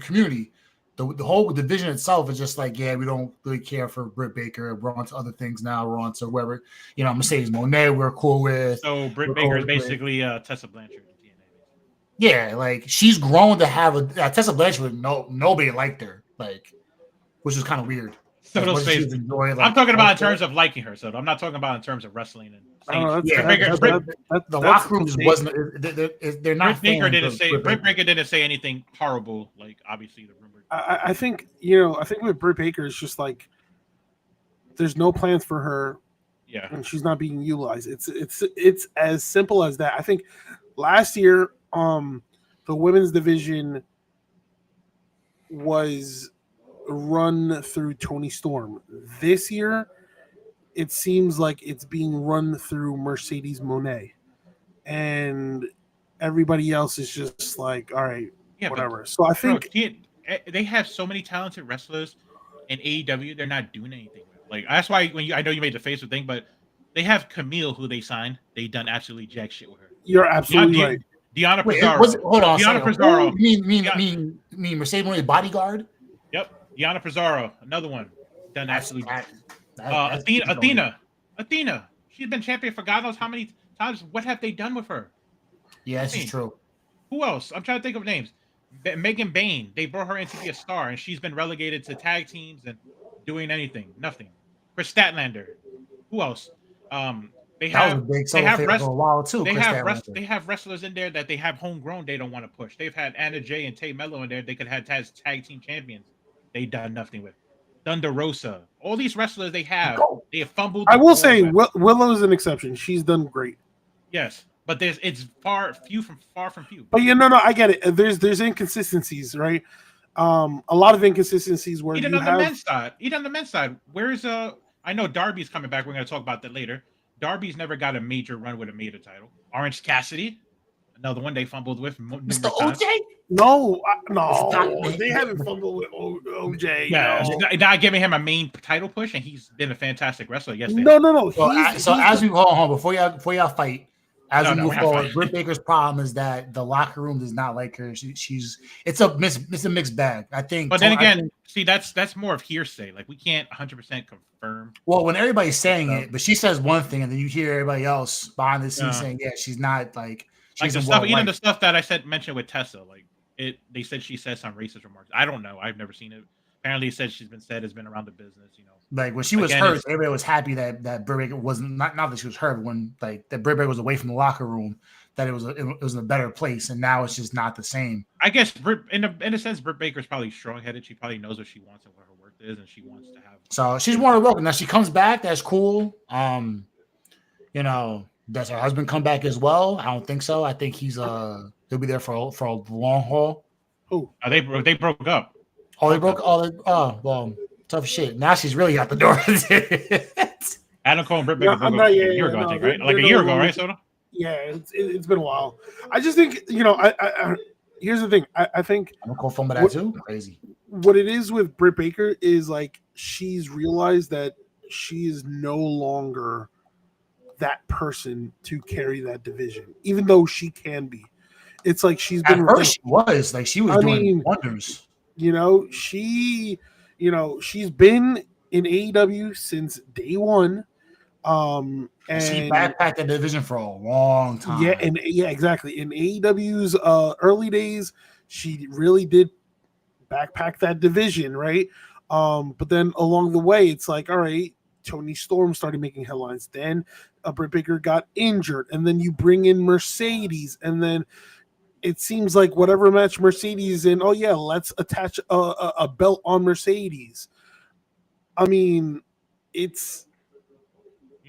community. The whole division itself is just like, yeah, we don't really care for Britt Baker. We're on to other things now. We're on to whoever, Mercedes Moné we're cool with. So Britt Baker is basically Tessa Blanchard in TNA. Yeah, like she's grown to have a Tessa Blanchard. Nobody liked her, like, which is kind of weird. So I'm talking about in terms of liking her. So I'm not talking about in terms of wrestling and. The locker rooms wasn't. They're not. Britt Baker didn't say anything horrible. Like obviously the rumor. I think with Britt Baker it's just like there's no plans for her. Yeah, and she's not being utilized. It's as simple as that. I think last year, the women's division was run through Toni Storm. This year, it seems like it's being run through Mercedes Moné, and everybody else is just like, all right, whatever. So I think they have so many talented wrestlers in AEW. They're not doing anything with. Like that's why I know you made the Facebook thing, but they have Camille who they signed. They done absolutely jack shit with her. You're absolutely right. Deonna Purrazzo. Hold on. Deonna Purrazzo. You mean Mercedes Moné's bodyguard? Yep. Deonna Purrazzo, another one. Done absolutely. Athena. She's been champion for God knows how many times. What have they done with her? Yeah, this is true. Who else? I'm trying to think of names. Megan Bain. They brought her in to be a star, and she's been relegated to tag teams and doing anything. Nothing. Chris Statlander. Who else? They have wrestlers in there that they have homegrown. They don't want to push. They've had Anna Jay and Tay Mello in there. They could have tag team champions. They done nothing with. Thunder Rosa. All these wrestlers they have fumbled. I will say Willow is an exception. She's done great. Yes, but it's far from few. But I get it. There's inconsistencies, right? A lot of inconsistencies where even on the men's side. Where's I know Darby's coming back. We're going to talk about that later. Darby's never got a major run with a major title. Orange Cassidy, another one they fumbled with. Mr. OJ? No, they haven't fumbled with OJ. Yeah, not giving him a main title push, and he's been a fantastic wrestler. Yes, no. As we hold on before y'all fight. As we move forward, Britt Baker's problem is that the locker room does not like her. It's a mixed bag. I think. But then again, that's more of hearsay. Like we can't 100% confirm. Well, when everybody's saying it, but she says one thing, and then you hear everybody else behind the scenes saying, "Yeah, she's not like." Like the stuff that I mentioned with Tessa, like they said she said some racist remarks. I don't know. I've never seen it. Apparently, it said has been around the business. Like when she was hurt, everybody was happy that Britt Baker wasn't not that she was hurt, but when like that Britt Baker was away from the locker room, that it was in a better place, and now it's just not the same. I guess in a sense, Britt Baker's probably strong-headed. She probably knows what she wants and what her worth is, and she wants to have. So she's more than welcome. Now she comes back. That's cool. You know, does her husband come back as well? I don't think so. I think he'll be there for a long haul. Who? They broke up. Oh, they broke. Well, tough shit. Now she's really out the door. Adam Cole and Britt Baker broke up a year ago, I think, right? Like a year ago, right, Soto? Yeah, it's been a while. I just think, you know, I here's the thing. I think I'm cool film of that too. Crazy. What it is with Britt Baker is like she's realized that she is no longer that person to carry that division, even though she can be. It's like she's been. At first, she was doing wonders. You know, she's been in AEW since day one. And she backpacked the division for a long time. Yeah, exactly. In AEW's early days, she really did backpack that division, right? But then along the way, it's like, all right, Toni Storm started making headlines. Then Britt Baker got injured, and then you bring in Mercedes, and then it seems like whatever match Mercedes in, oh yeah, let's attach a belt on Mercedes. I mean, it's.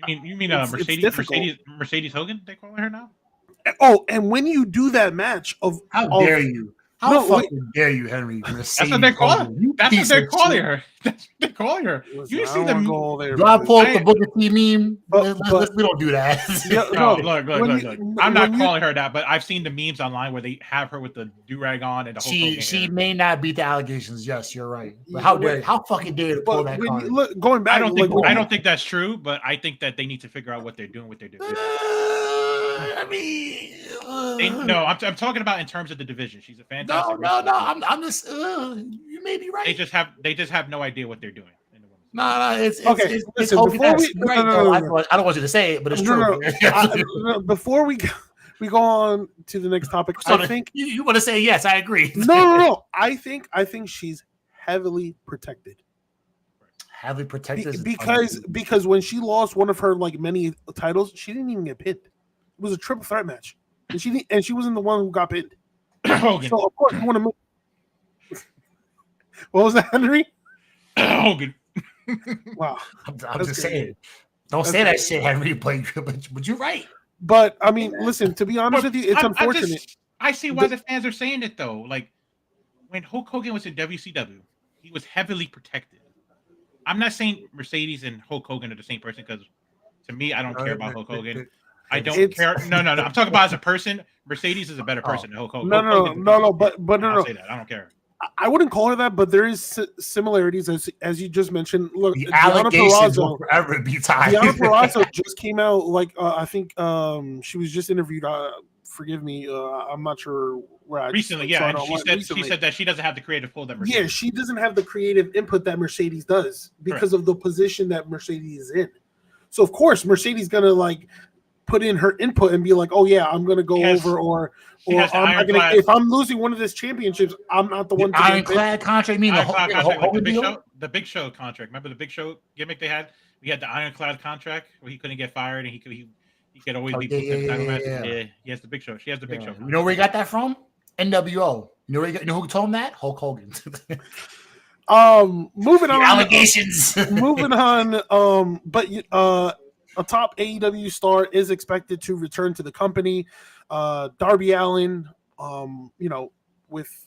You mean Mercedes Hogan? They call her now. Oh, and when you do that match how dare you? How dare you, Henry? Mercedes that's what they're calling. That's what they're calling her. That's what they're calling her. You see them? Do I pull up the Booker T meme? We don't do that. Look. I'm not calling her that, but I've seen the memes online where they have her with the do-rag on and the whole. She may not beat the allegations. Yes, you're right. But how dare you? How fucking dare you pull that card? Look, going back, I don't think that's true, but I think that they need to figure out what they're doing with their division. I'm talking about in terms of the division. She's a fantastic. No. I'm just. You may be right. They just have no idea what they're doing. No, it's okay. It's I don't want you to say it, but it's true. Before we go on to the next topic, I think you want to say yes. I agree. No. I think she's heavily protected. Heavily protected because when she lost one of her like many titles, she didn't even get pinned. It was a triple threat match, and she wasn't the one who got pinned. Hogan. So of course you want to move. What was that, Henry? Hogan. Wow. I'm just saying. Don't say that shit, Henry. But you're right. But I mean, listen. To be honest with you, it's unfortunate. I see why the fans are saying it though. Like when Hulk Hogan was in WCW, he was heavily protected. I'm not saying Mercedes and Hulk Hogan are the same person because to me, I don't care about Hulk Hogan. I don't care. No. I'm talking about as a person. Mercedes is a better person than Hulk Hogan. No. But no. Say that. I don't care. I wouldn't call her that, but there is similarities as you just mentioned. Look, the allegations will forever be tied. Deonna Purrazzo just came out. Like I think she was just interviewed. Forgive me. I'm not sure where I recently. And she said that she doesn't have the creative pull that Mercedes. Yeah, she doesn't have the creative input that Mercedes does because of the position that Mercedes is in. So of course Mercedes gonna like put in her input and be like, oh yeah, I'm gonna go over or if I'm losing one of these championships, I'm not the one to ironclad contract. The Big Show contract. Remember the Big Show gimmick they had? We had the ironclad contract where he couldn't get fired and he could always be the title match. Yeah, he has the Big Show. She has the Big Show. You know where he got that from? NWO. You know who told him that? Hulk Hogan. Moving on. Allegations. Moving on. But a top AEW star is expected to return to the company. Darby Allin, with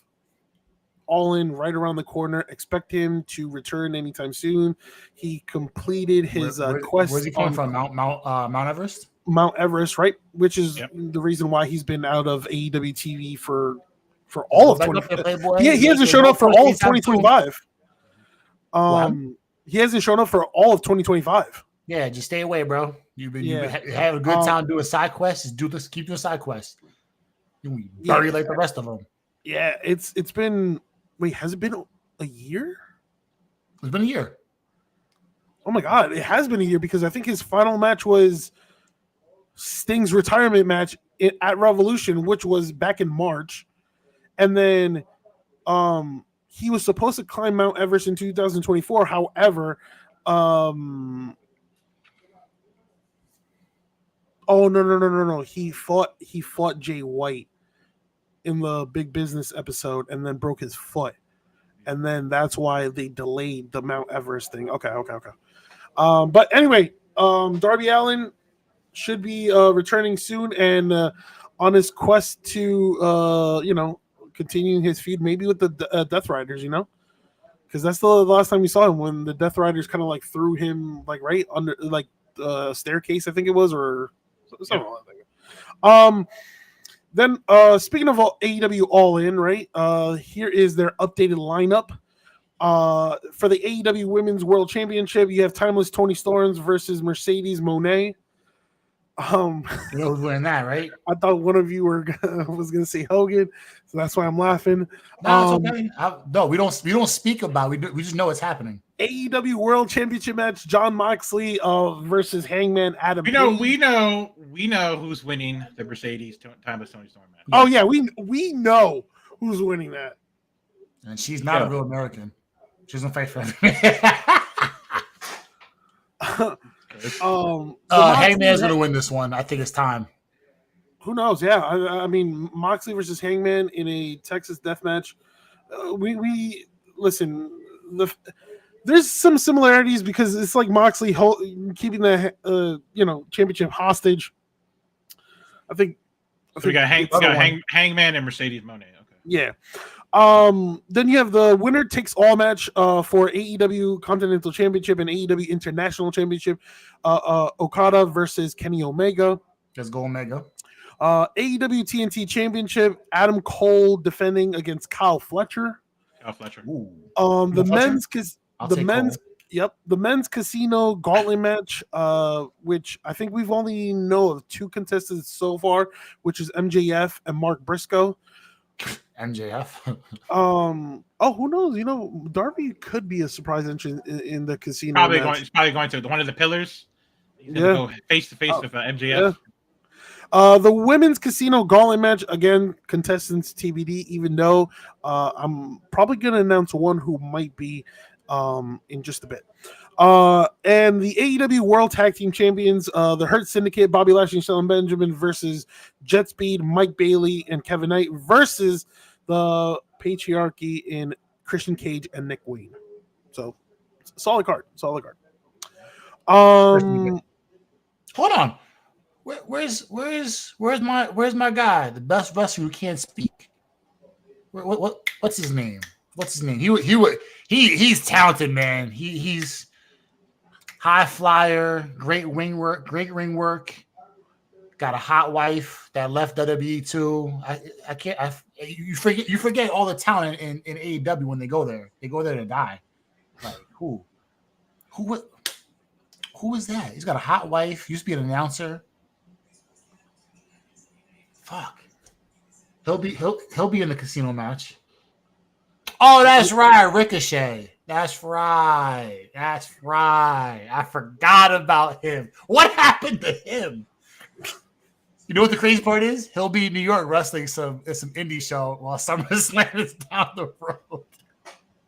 All In right around the corner, expect him to return anytime soon. He completed his quest. Where's he coming from? Mount Everest? Mount Everest, right? Which is the reason why he's been out of AEW TV for all of 20. He hasn't shown up for all of 2025. He hasn't shown up for all of 2025. Yeah, just stay away, bro. You have a good time doing side quests. Just keep doing side quests. You bury like the rest of them. Yeah, it's been. Wait, has it been a year? It's been a year. Oh my god, it has been a year because I think his final match was Sting's retirement match at Revolution, which was back in March, and then he was supposed to climb Mount Everest in 2024. However, Oh no! He fought Jay White in the Big Business episode, and then broke his foot, and then that's why they delayed the Mount Everest thing. Okay. But anyway, Darby Allin should be returning soon, and on his quest to continuing his feud, maybe with the Death Riders, because that's the last time we saw him, when the Death Riders kind of like threw him like right under like staircase, I think it was, or something like that. Then speaking of AEW All In, right? Here is their updated lineup. For the AEW Women's World Championship, you have Timeless Tony Storms versus Mercedes Moné. You know who's winning that, right? I thought one of you was going to say Hogan, so that's why I'm laughing. No, it's okay. No, we don't speak about it. We just know it's happening. AEW World Championship match: Jon Moxley versus Hangman Adam We know who's winning the Mercedes Timeless Tony Storm match. Oh yeah, we know who's winning that. And she's not a real American. She doesn't fight for Hangman's gonna win this one. I think it's time. Who knows? Yeah, I mean, Moxley versus Hangman in a Texas death match. We listen. There's some similarities because it's like Moxley keeping the championship hostage. I think we got Hangman and Mercedes Moné. Okay. Yeah. Then you have the winner takes all match for AEW Continental Championship and AEW International Championship. Okada versus Kenny Omega. Let's go Omega. AEW TNT Championship. Adam Cole defending against Kyle Fletcher. Ooh. The men's casino gauntlet match, which I think we've only know of two contestants so far, which is MJF and Mark Briscoe. MJF. Who knows? Darby could be a surprise entrant in the casino. He's probably going to one of the pillars. He's gonna go face to face with MJF. Yeah. The women's casino gauntlet match, again, contestants TBD, even though I'm probably going to announce one who might be in just a bit. And the AEW World Tag Team Champions, the Hurt Syndicate, Bobby Lashley and Shelton Benjamin versus Jet Speed, Mike Bailey, and Kevin Knight versus the Patriarchy in Christian Cage and Nick Wayne. So, solid card. Hold on. Where's my guy? The best wrestler who can't speak. What's his name? He's talented, man. He's high flyer, great ring work. Got a hot wife that left WWE too. You forget all the talent in AEW when they go there. They go there to die. Like who is that? He's got a hot wife. Used to be an announcer. Fuck. He'll be in the casino match. Oh, that's right, Ricochet. That's right. I forgot about him. What happened to him? You know what the crazy part is? He'll be in New York wrestling some indie show while SummerSlam is down the road.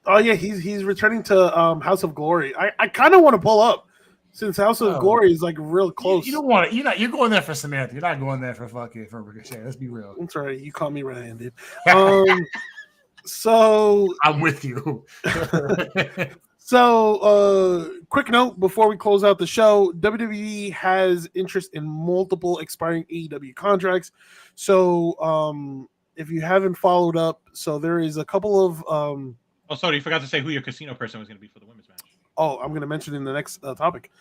Oh yeah, he's returning to House of Glory. I kind of want to pull up since House of Glory is like real close. You don't want to. You're going there for Samantha. You're not going there for Ricochet. Let's be real. I'm sorry, you caught me red-handed. So I'm with you. So, quick note before we close out the show: WWE has interest in multiple expiring AEW contracts. So, if you haven't followed up, so there is a couple of. Oh, sorry, you forgot to say who your casino person was going to be for the women's match. Oh, I'm going to mention in the next topic.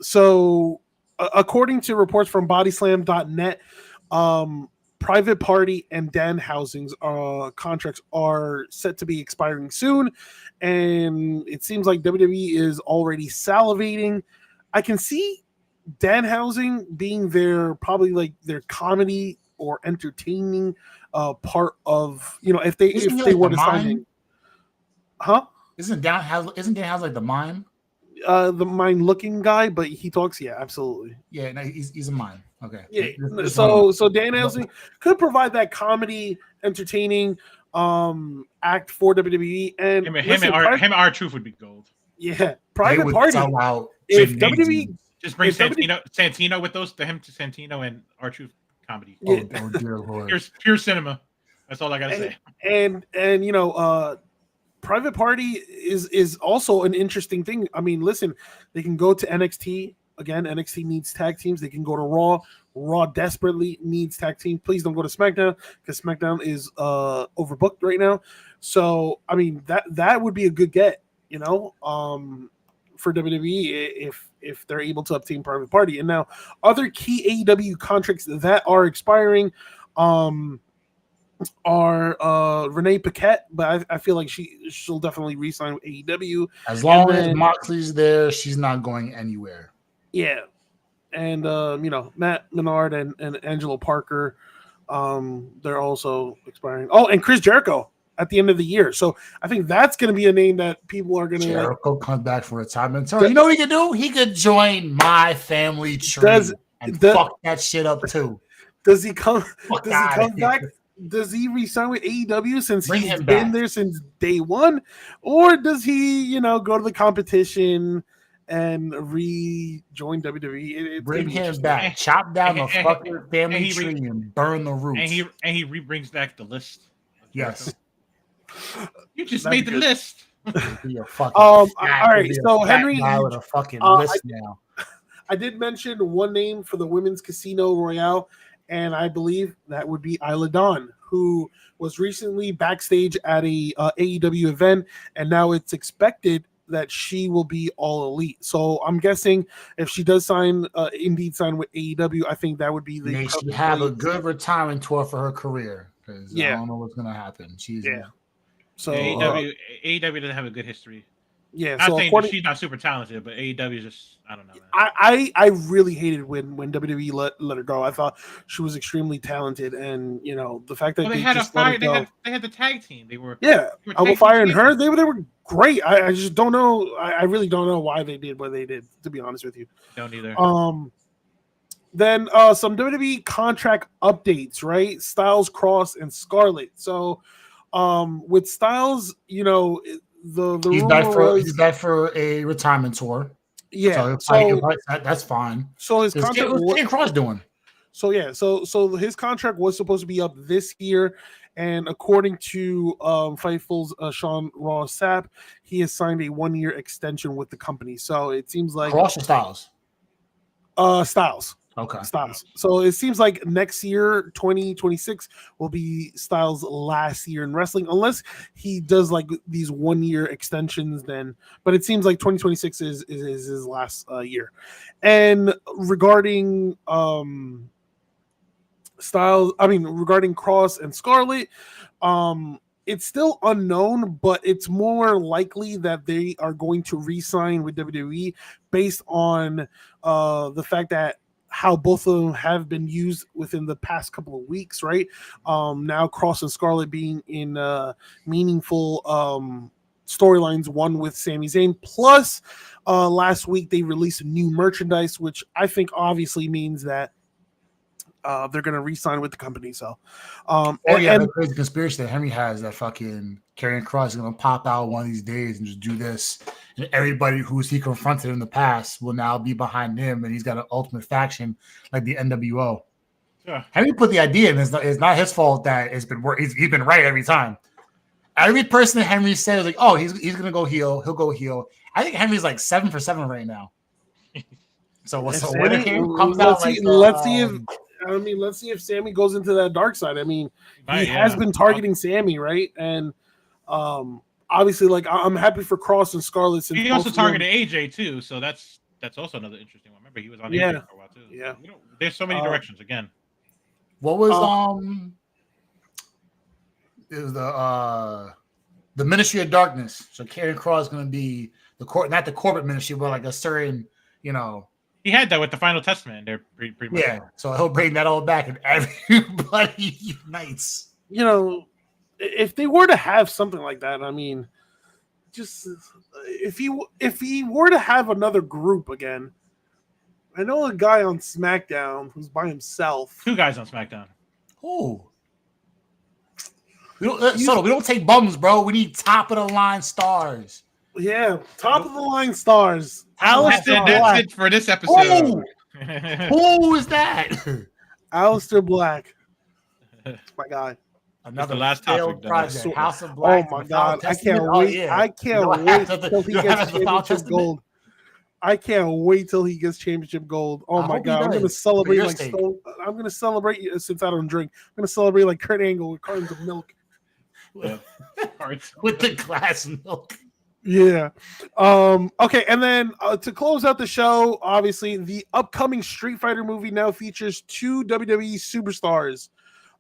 So, according to reports from Bodyslam.net, Private Party and Danhausen's contracts are set to be expiring soon, and it seems like WWE is already salivating. I can see Danhausen being probably like their comedy or entertaining part of, if they were to sign him. Huh? Isn't Danhausen like the mime? The mime looking guy, but he talks. Yeah, absolutely. Yeah, no, he's a mime. Okay. Yeah. So Danhausen could provide that comedy, entertaining act for WWE, and him and R-Truth would be gold. Yeah, Private Party. Out If WWE Just bring if somebody- Santino with those to him to Santino and R-Truth comedy. Yeah. Oh dear Lord. Pure cinema. That's all I gotta say. and Private Party is also an interesting thing. I mean, listen, they can go to NXT again. NXT needs tag teams. They can go to Raw. Raw desperately needs tag team. Please don't go to SmackDown because SmackDown is overbooked right now. So I mean that would be a good get, for WWE if they're able to obtain Private Party. And now other key AEW contracts that are expiring. Are Renee Paquette, but I feel like she'll definitely re-sign with AEW. As long as Moxley's there, she's not going anywhere. Yeah. And Matt Menard and Angelo Parker, they're also expiring. Oh, and Chris Jericho at the end of the year. So I think that's going to be a name that people are going to. Jericho comes back for retirement. So you know what he could do? He could join My Family Tree and fuck that shit up too. Does he come? Does he come back? Does he resign with AEW since he's been there since day one, or does he, go to the competition and rejoin WWE? Bring him back, chop down the fucking family tree and burn the roots. And he brings back the list. Yes, you just made the list. All right, so Henry, with a fucking list now. I did mention one name for the Women's Casino Royale. And I believe that would be Isla Dawn, who was recently backstage at a AEW event, and now it's expected that she will be All Elite. So I'm guessing if she does sign with AEW, I think that would be the. May she have a good retirement tour for her career, because I don't know what's going to happen. So AEW doesn't have a good history. Yeah, not saying that she's not super talented, but AEW is just I don't know. Man. I really hated when WWE let her go. I thought she was extremely talented, and the fact that they had a fire. They had the tag team. They were firing her. They were great. I just don't know. I really don't know why they did what they did. To be honest with you, don't either. Then some WWE contract updates. Right, Styles, Cross, and Scarlett. So, with Styles, he's back for a retirement tour. Yeah, so that's fine. So his contract. What's Cross doing? So yeah, so his contract was supposed to be up this year, and according to Fightful's Sean Ross Sapp, he has signed a 1-year extension with the company. So it seems like Cross or Styles. Styles. Okay. Styles. So it seems like next year, 2026, will be Styles' last year in wrestling, unless he does like these 1-year extensions. Then, but it seems like 2026 is his last year. And regarding regarding Cross and Scarlett, it's still unknown, but it's more likely that they are going to re-sign with WWE based on the fact that how both of them have been used within the past couple of weeks, right? Now Cross and Scarlett being in meaningful storylines, one with Sami Zayn. Plus, last week they released new merchandise, which I think obviously means that they're going to re-sign with the company. So, the crazy conspiracy that Henry has that fucking Karrion Kross is going to pop out one of these days and just do this, and everybody who's he confronted in the past will now be behind him, and he's got an ultimate faction like the NWO. Yeah. Henry put the idea in. It's not his fault that it's been he's been right every time. Every person that Henry said was like, "Oh, he's going to go heel. He'll go heel." I think Henry's like 7 for 7 right now. So when it comes out, let's see if Sammy goes into that dark side. I mean, he has been targeting Sammy, right? And obviously, like I'm happy for Cross and Scarlett. He also targeted AJ too, so that's also another interesting one. Remember, he was on AJ for a while too. Yeah, there's so many directions. Again, what was it was the Ministry of Darkness? So Karrion Kross is going to be not the corporate ministry, but like a certain, He had that with the Final Testament. They're pretty much. Yeah, so he'll bring that all back, and everybody unites. If they were to have something like that, I mean, just if he were to have another group again, I know a guy on SmackDown who's by himself. 2 guys on SmackDown. Oh, we don't take bums, bro. We need top of the line stars. Yeah, top of the line stars. Aleister That's Black. it for this episode. Who is that? Aleister Black. My God. Another the last failed topic, though. project. House of Oh Black. my The Final God. I Testament? can't Oh, wait. yeah. I You can't don't wait have the- till he you don't have gets the Final championship Testament? gold. I can't wait till he gets championship gold. Oh I my hope he God. I'm does, gonna for celebrate your like sake. I'm gonna celebrate since I don't drink. I'm gonna celebrate like Kurt Angle with cartons of milk. Yeah. With the glass milk. Yeah. Okay, and then to close out the show, obviously the upcoming Street Fighter movie now features 2 WWE superstars.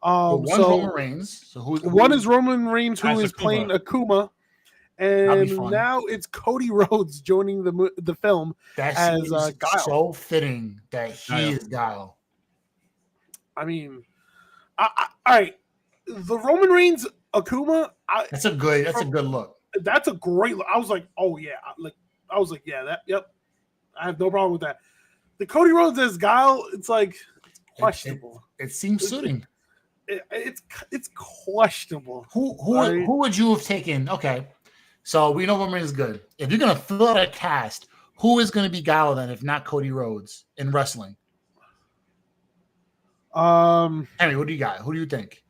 One's Roman Reigns. So one is Roman Reigns, who As is Akuma. playing Akuma, That'll be and fun. now it's Cody Rhodes joining the film That as seems Guile. so fitting that he Guile. is Guile. I mean, all right, the Roman Reigns Akuma, That's a good look. that's a great. I was like, oh yeah, yep. I have no problem with that. The Cody Rhodes as Guile, it's like it's questionable. It seems suiting. It's questionable. Who would you have taken? Okay, so we know Roman Reigns is good. If you're gonna fill out a cast, who is gonna be Guile then, if not Cody Rhodes in wrestling? Henry, what do you got? Who do you think?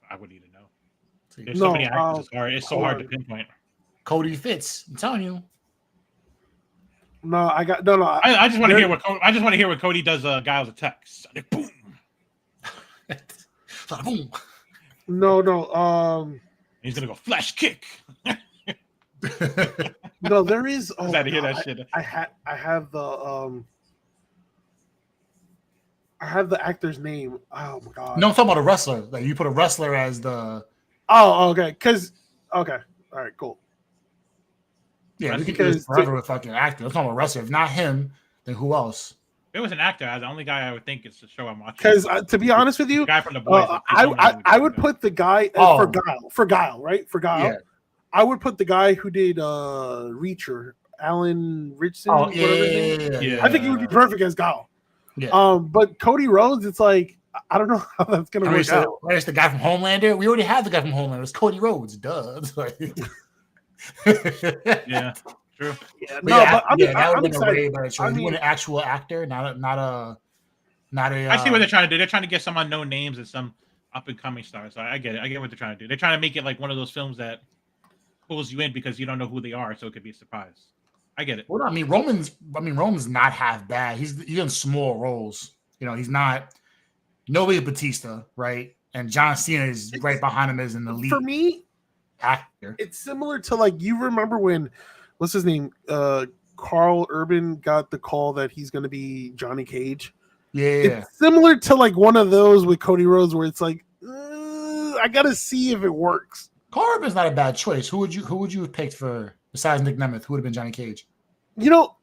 I wouldn't even know. See, There's so many actors. It's so hard to pinpoint. Cody fits. I'm telling you. No, I I just want to hear what Cody does. Guile's attacks. Like, boom. Boom. No. He's gonna go flash kick. No, there is. Oh, Glad to hear God, that shit. I have the actor's name. Oh my God. No, I'm talking about a wrestler. Like you put a wrestler as the. Oh, okay. All right, cool. Yeah, we can do this forever with fucking actor. I'm talking about a wrestler. If not him, then who else? If it was an actor, the only guy I would think is the show I'm watching. Because to be honest with you, the guy from the boys. I would put the guy for Guile, right? For Guile, Yeah. I would put the guy who did Reacher, Alan Richardson. Oh, whatever his name is. yeah. I think he would be perfect as Guile. Yeah. But Cody Rhodes, it's like I don't know how that's gonna work out. Where's the guy from Homelander? We already have the guy from Homelander. It's Cody Rhodes. Duh. Yeah, true. Yeah, that would I'm have been a way excited. better choice. You want an actual actor, not a. I see what they're trying to do. They're trying to get some unknown names and some up and coming stars. So I get it. I get what they're trying to do. They're trying to make it like one of those films that pulls you in because you don't know who they are, so it could be a surprise. I get it. Well, I mean, Roman's not half bad. He's in small roles. You know, he's not nobody Batista, right? And John Cena is right behind him as an elite. For me, actor. It's similar to like you remember when what's his name? Carl Urban got the call that he's going to be Johnny Cage. Yeah, it's similar to like one of those with Cody Rhodes where it's like I got to see if it works. Carl Urban's not a bad choice. Who would you have picked for besides Nick Nemeth? Who would have been Johnny Cage? You know,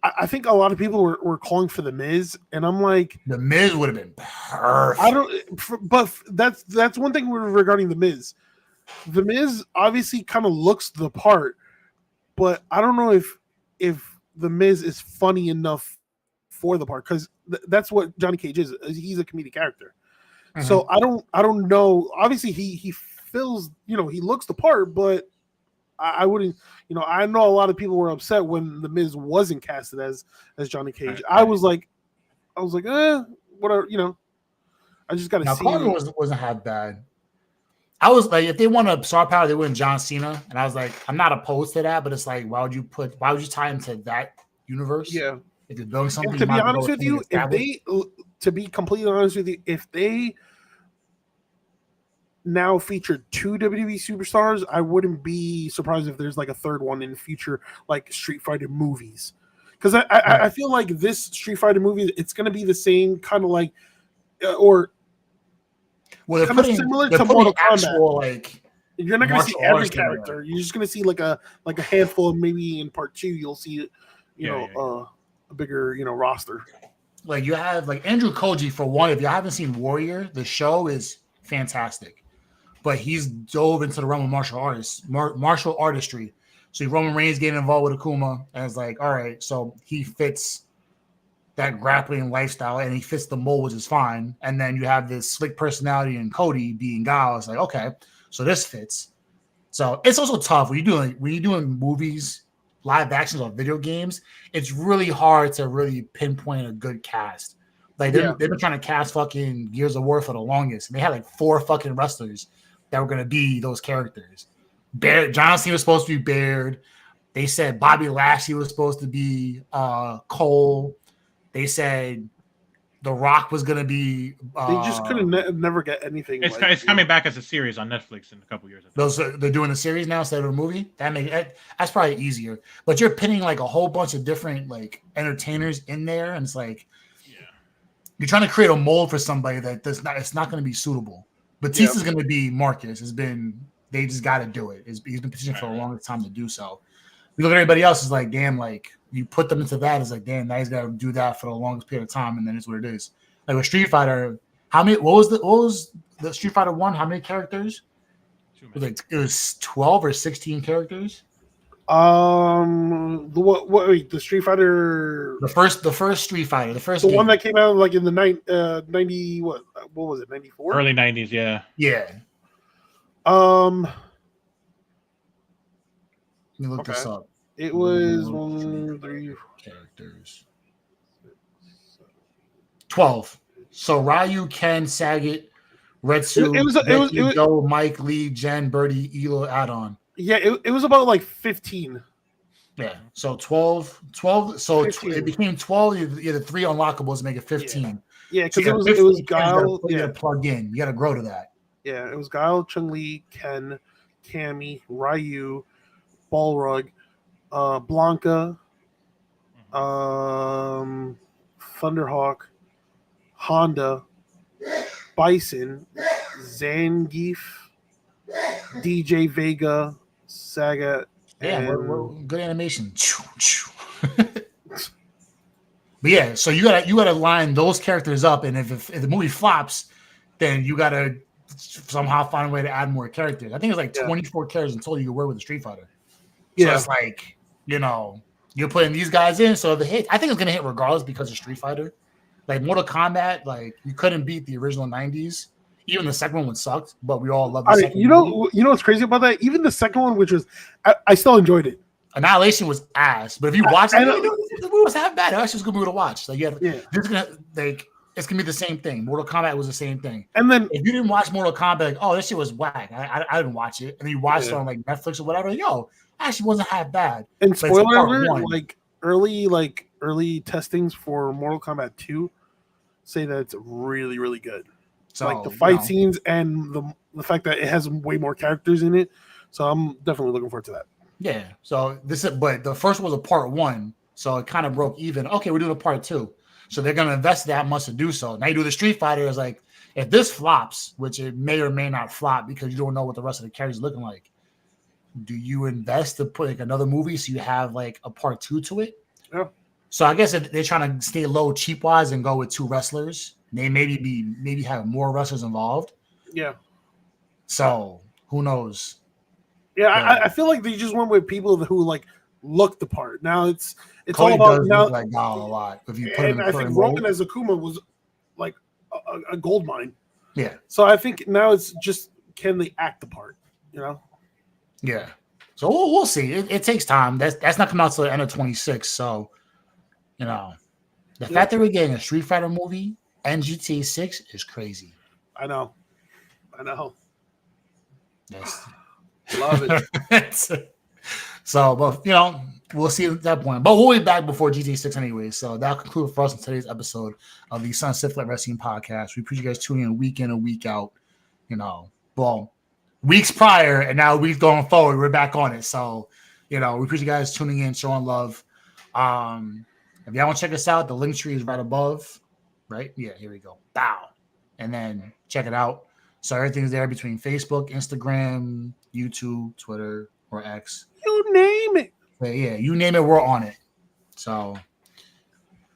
I think a lot of people were calling for The Miz, and I'm like, The Miz would have been perfect. But that's one thing regarding The Miz. The Miz obviously kind of looks the part, but I don't know if The Miz is funny enough for the part because that's what Johnny Cage is. He's a comedic character. Mm-hmm. So I don't know. Obviously, he feels he looks the part, but I wouldn't. I know a lot of people were upset when The Miz wasn't casted as Johnny Cage. Right. I was like, whatever. I just got to see. Carter wasn't half bad. I was like, if they want a star power, they win John Cena, and I was like, I'm not opposed to that, but it's like, why would you tie him to that universe? Yeah. If you're doing something, and to be honest with you, to be completely honest with you, if they now feature 2 WWE superstars, I wouldn't be surprised if there's like a third one in future like Street Fighter movies. Because I feel like this Street Fighter movie, it's going to be the same kind of like, or well, kind of similar to Mortal Kombat. Like, you're not going to see every character. You're just going to see like a handful. Of maybe in part 2, you'll see, a bigger roster. Like you have like Andrew Koji for one. If you haven't seen Warrior, the show is fantastic. But he's dove into the realm of martial artistry. So Roman Reigns getting involved with Akuma, and it's like, all right, so he fits that grappling lifestyle, and he fits the mold, which is fine. And then you have this slick personality in Cody being Guile. It's like, okay, so this fits. So it's also tough when you're doing movies live actions or video games, it's really hard to really pinpoint a good cast. Like they've been trying to cast fucking Gears of War for the longest, and they had like 4 fucking wrestlers that were gonna be those characters. John Cena was supposed to be Baird. They said Bobby Lashley was supposed to be Cole. They said The Rock was gonna be. They just couldn't never get anything. It's coming back as a series on Netflix in a couple years. They're doing a series now instead of a movie. That's probably easier. But you're pinning like a whole bunch of different like entertainers in there, and it's like, you're trying to create a mold for somebody that it's not going to be suitable. Batista's going to be Marcus. They just got to do it. He's been petitioning for a long time to do so. You look at everybody else, is like, damn, like you put them into that, it's like, damn, now he's got to do that for the longest period of time, and then it's what it is. Like with Street Fighter, what was the Street Fighter 1? How many characters? It was 12 or 16 characters. The Street Fighter, the first Street Fighter, the game. One that came out like in the 90, what was it, 94? Early 90s, yeah. Let me look this up. It was 1, 3 characters. 12. So Ryu, Ken, Sagat, Retsu, it was Joe, Mike, Lee, Jen, Birdie, Elo, Adon. Yeah, it was about like 15. Yeah, so 12. So it became 12. You had the 3 unlockables to make it 15. Yeah, because it was Guile. You got to plug in. You got to grow to that. Yeah, it was Guile, Chun-Li, Ken, Cammy, Ryu, Balrog, Blanca, Thunderhawk, Honda, Bison, Zangief, DJ Vega, Saga. And good animation. But yeah, so you gotta line those characters up, and if the movie flops, then you gotta somehow find a way to add more characters. I think it's like 24 characters in total you can work with a Street Fighter. So it's like, you're putting these guys in, so if it hits, I think it's gonna hit regardless because of Street Fighter. Like Mortal Kombat, like you couldn't beat the original 90s. Even the second one sucked, but we all love the second one. You know what's crazy about that? Even the second one, which was, I still enjoyed it. Annihilation was ass, but if you watch it, the movie was half bad. It was just a good movie to watch. Like, it's gonna be the same thing. Mortal Kombat was the same thing. And then if you didn't watch Mortal Kombat, like, oh, this shit was whack. I didn't watch it, and then you watched it on like Netflix or whatever. Actually wasn't half bad. And spoiler alert, like early testings for Mortal Kombat 2 say that it's really, really good. So like the fight scenes and the fact that it has way more characters in it. So I'm definitely looking forward to that. Yeah. So but the first was a part 1, so it kind of broke even. Okay, we're doing a part 2. So they're gonna invest that much to do so. Now you do the Street Fighter is like, if this flops, which it may or may not flop because you don't know what the rest of the characters are looking like, do you invest to put like another movie so you have like a part 2 to it? Yeah. So I guess they're trying to stay low cheap wise and go with 2 wrestlers. They maybe have more wrestlers involved. Yeah. So who knows? Yeah, I feel like they just went with people who like look the part. Now it's Cody all about now. Like Gal a lot. If you put him in I think Roman as Akuma was like a gold mine. Yeah. So I think now it's just, can they act the part? Yeah. So we'll see. It takes time. That's not coming out till the end of 26. So the fact that we're getting a Street Fighter movie and GTA 6 is crazy. I know. Yes. Love it. So, but we'll see at that point. But we'll be back before GTA 6 anyway. So that'll conclude for us in today's episode of the Sun Sith Wrestling Podcast. We appreciate you guys tuning in week and week out. Weeks prior, and now weeks going forward, we're back on it. So, we appreciate you guys tuning in, showing love. If y'all want to check us out, the link tree is right above. Right? Yeah, here we go. Bow. And then check it out. So everything's there between Facebook, Instagram, YouTube, Twitter, or X. You name it. But yeah, you name it, we're on it. So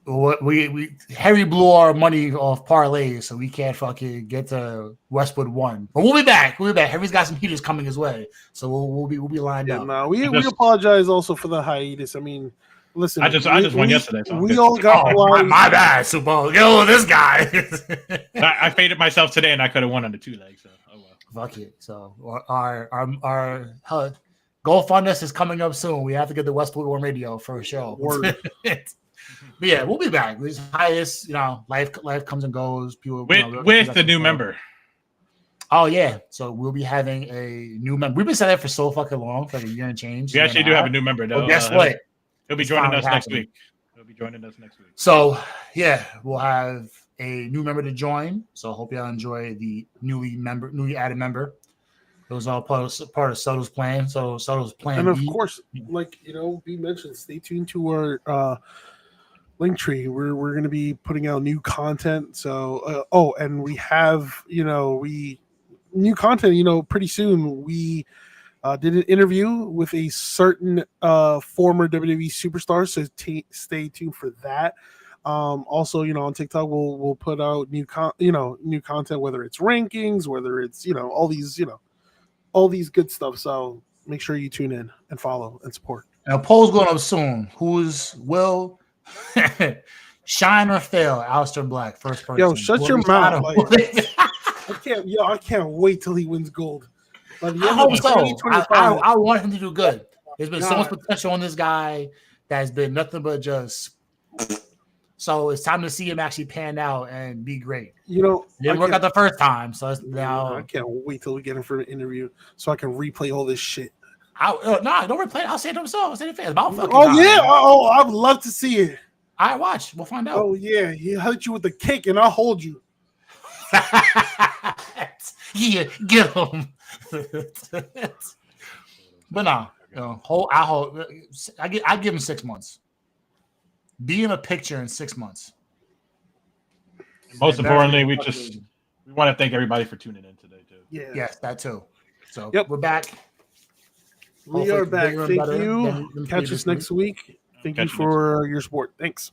we Harry blew our money off parlays, so we can't fucking get to Westwood 1. But we'll be back. Harry's got some heaters coming his way, so we'll be lined up. No, we apologize also for the hiatus. I mean, listen, I just won yesterday. So we all got my bad, Super. Yo, this guy. I faded myself today, and I could have won on the 2 legs. So fuck it. So our Go Fund Us is coming up soon. We have to get the West Blue One Radio for a show. Word. But yeah, we'll be back. This highest, life comes and goes. People with the new member. Oh yeah, so we'll be having a new member. We've been saying that for so fucking long, for like a year and change. We actually do have a new member though. Well, guess what? He'll be joining us next week. So yeah, we'll have a new member to join. So I hope y'all enjoy the newly added member. It was all part of Soto's plan. So Soto's plan. And of course, like B mentioned, stay tuned to our link tree. We're going to be putting out new content. So and we have new content. Pretty soon we did an interview with a certain former WWE superstar. So stay tuned for that. Also, on TikTok we'll put out new content, whether it's rankings, whether it's all these good stuff. So make sure you tune in and follow and support. Now, poll's going up soon. Who's will shine or fail? Aleister Black, first person. Yo, shut your mouth. I can't wait till he wins gold. By the end of 2025, I want him to do good. There's been so much potential on this guy that has been nothing but just. So it's time to see him actually pan out and be great. It didn't work out the first time, so now I can't wait till we get him for an interview so I can replay all this shit. Don't replay it. I'll say it to himself. I'll say it to fans. I would love to see it. All right, watch. We'll find out. Oh yeah, he hit you with the kick, and I'll hold you. Yeah, get him. But nah, I give him 6 months. Be in a picture in 6 months. Most importantly, we want to thank everybody for tuning in today too. Yeah. Yes, that too. So we're back. We are back. Thank you. Catch us next week. Thank you for your support. Thanks.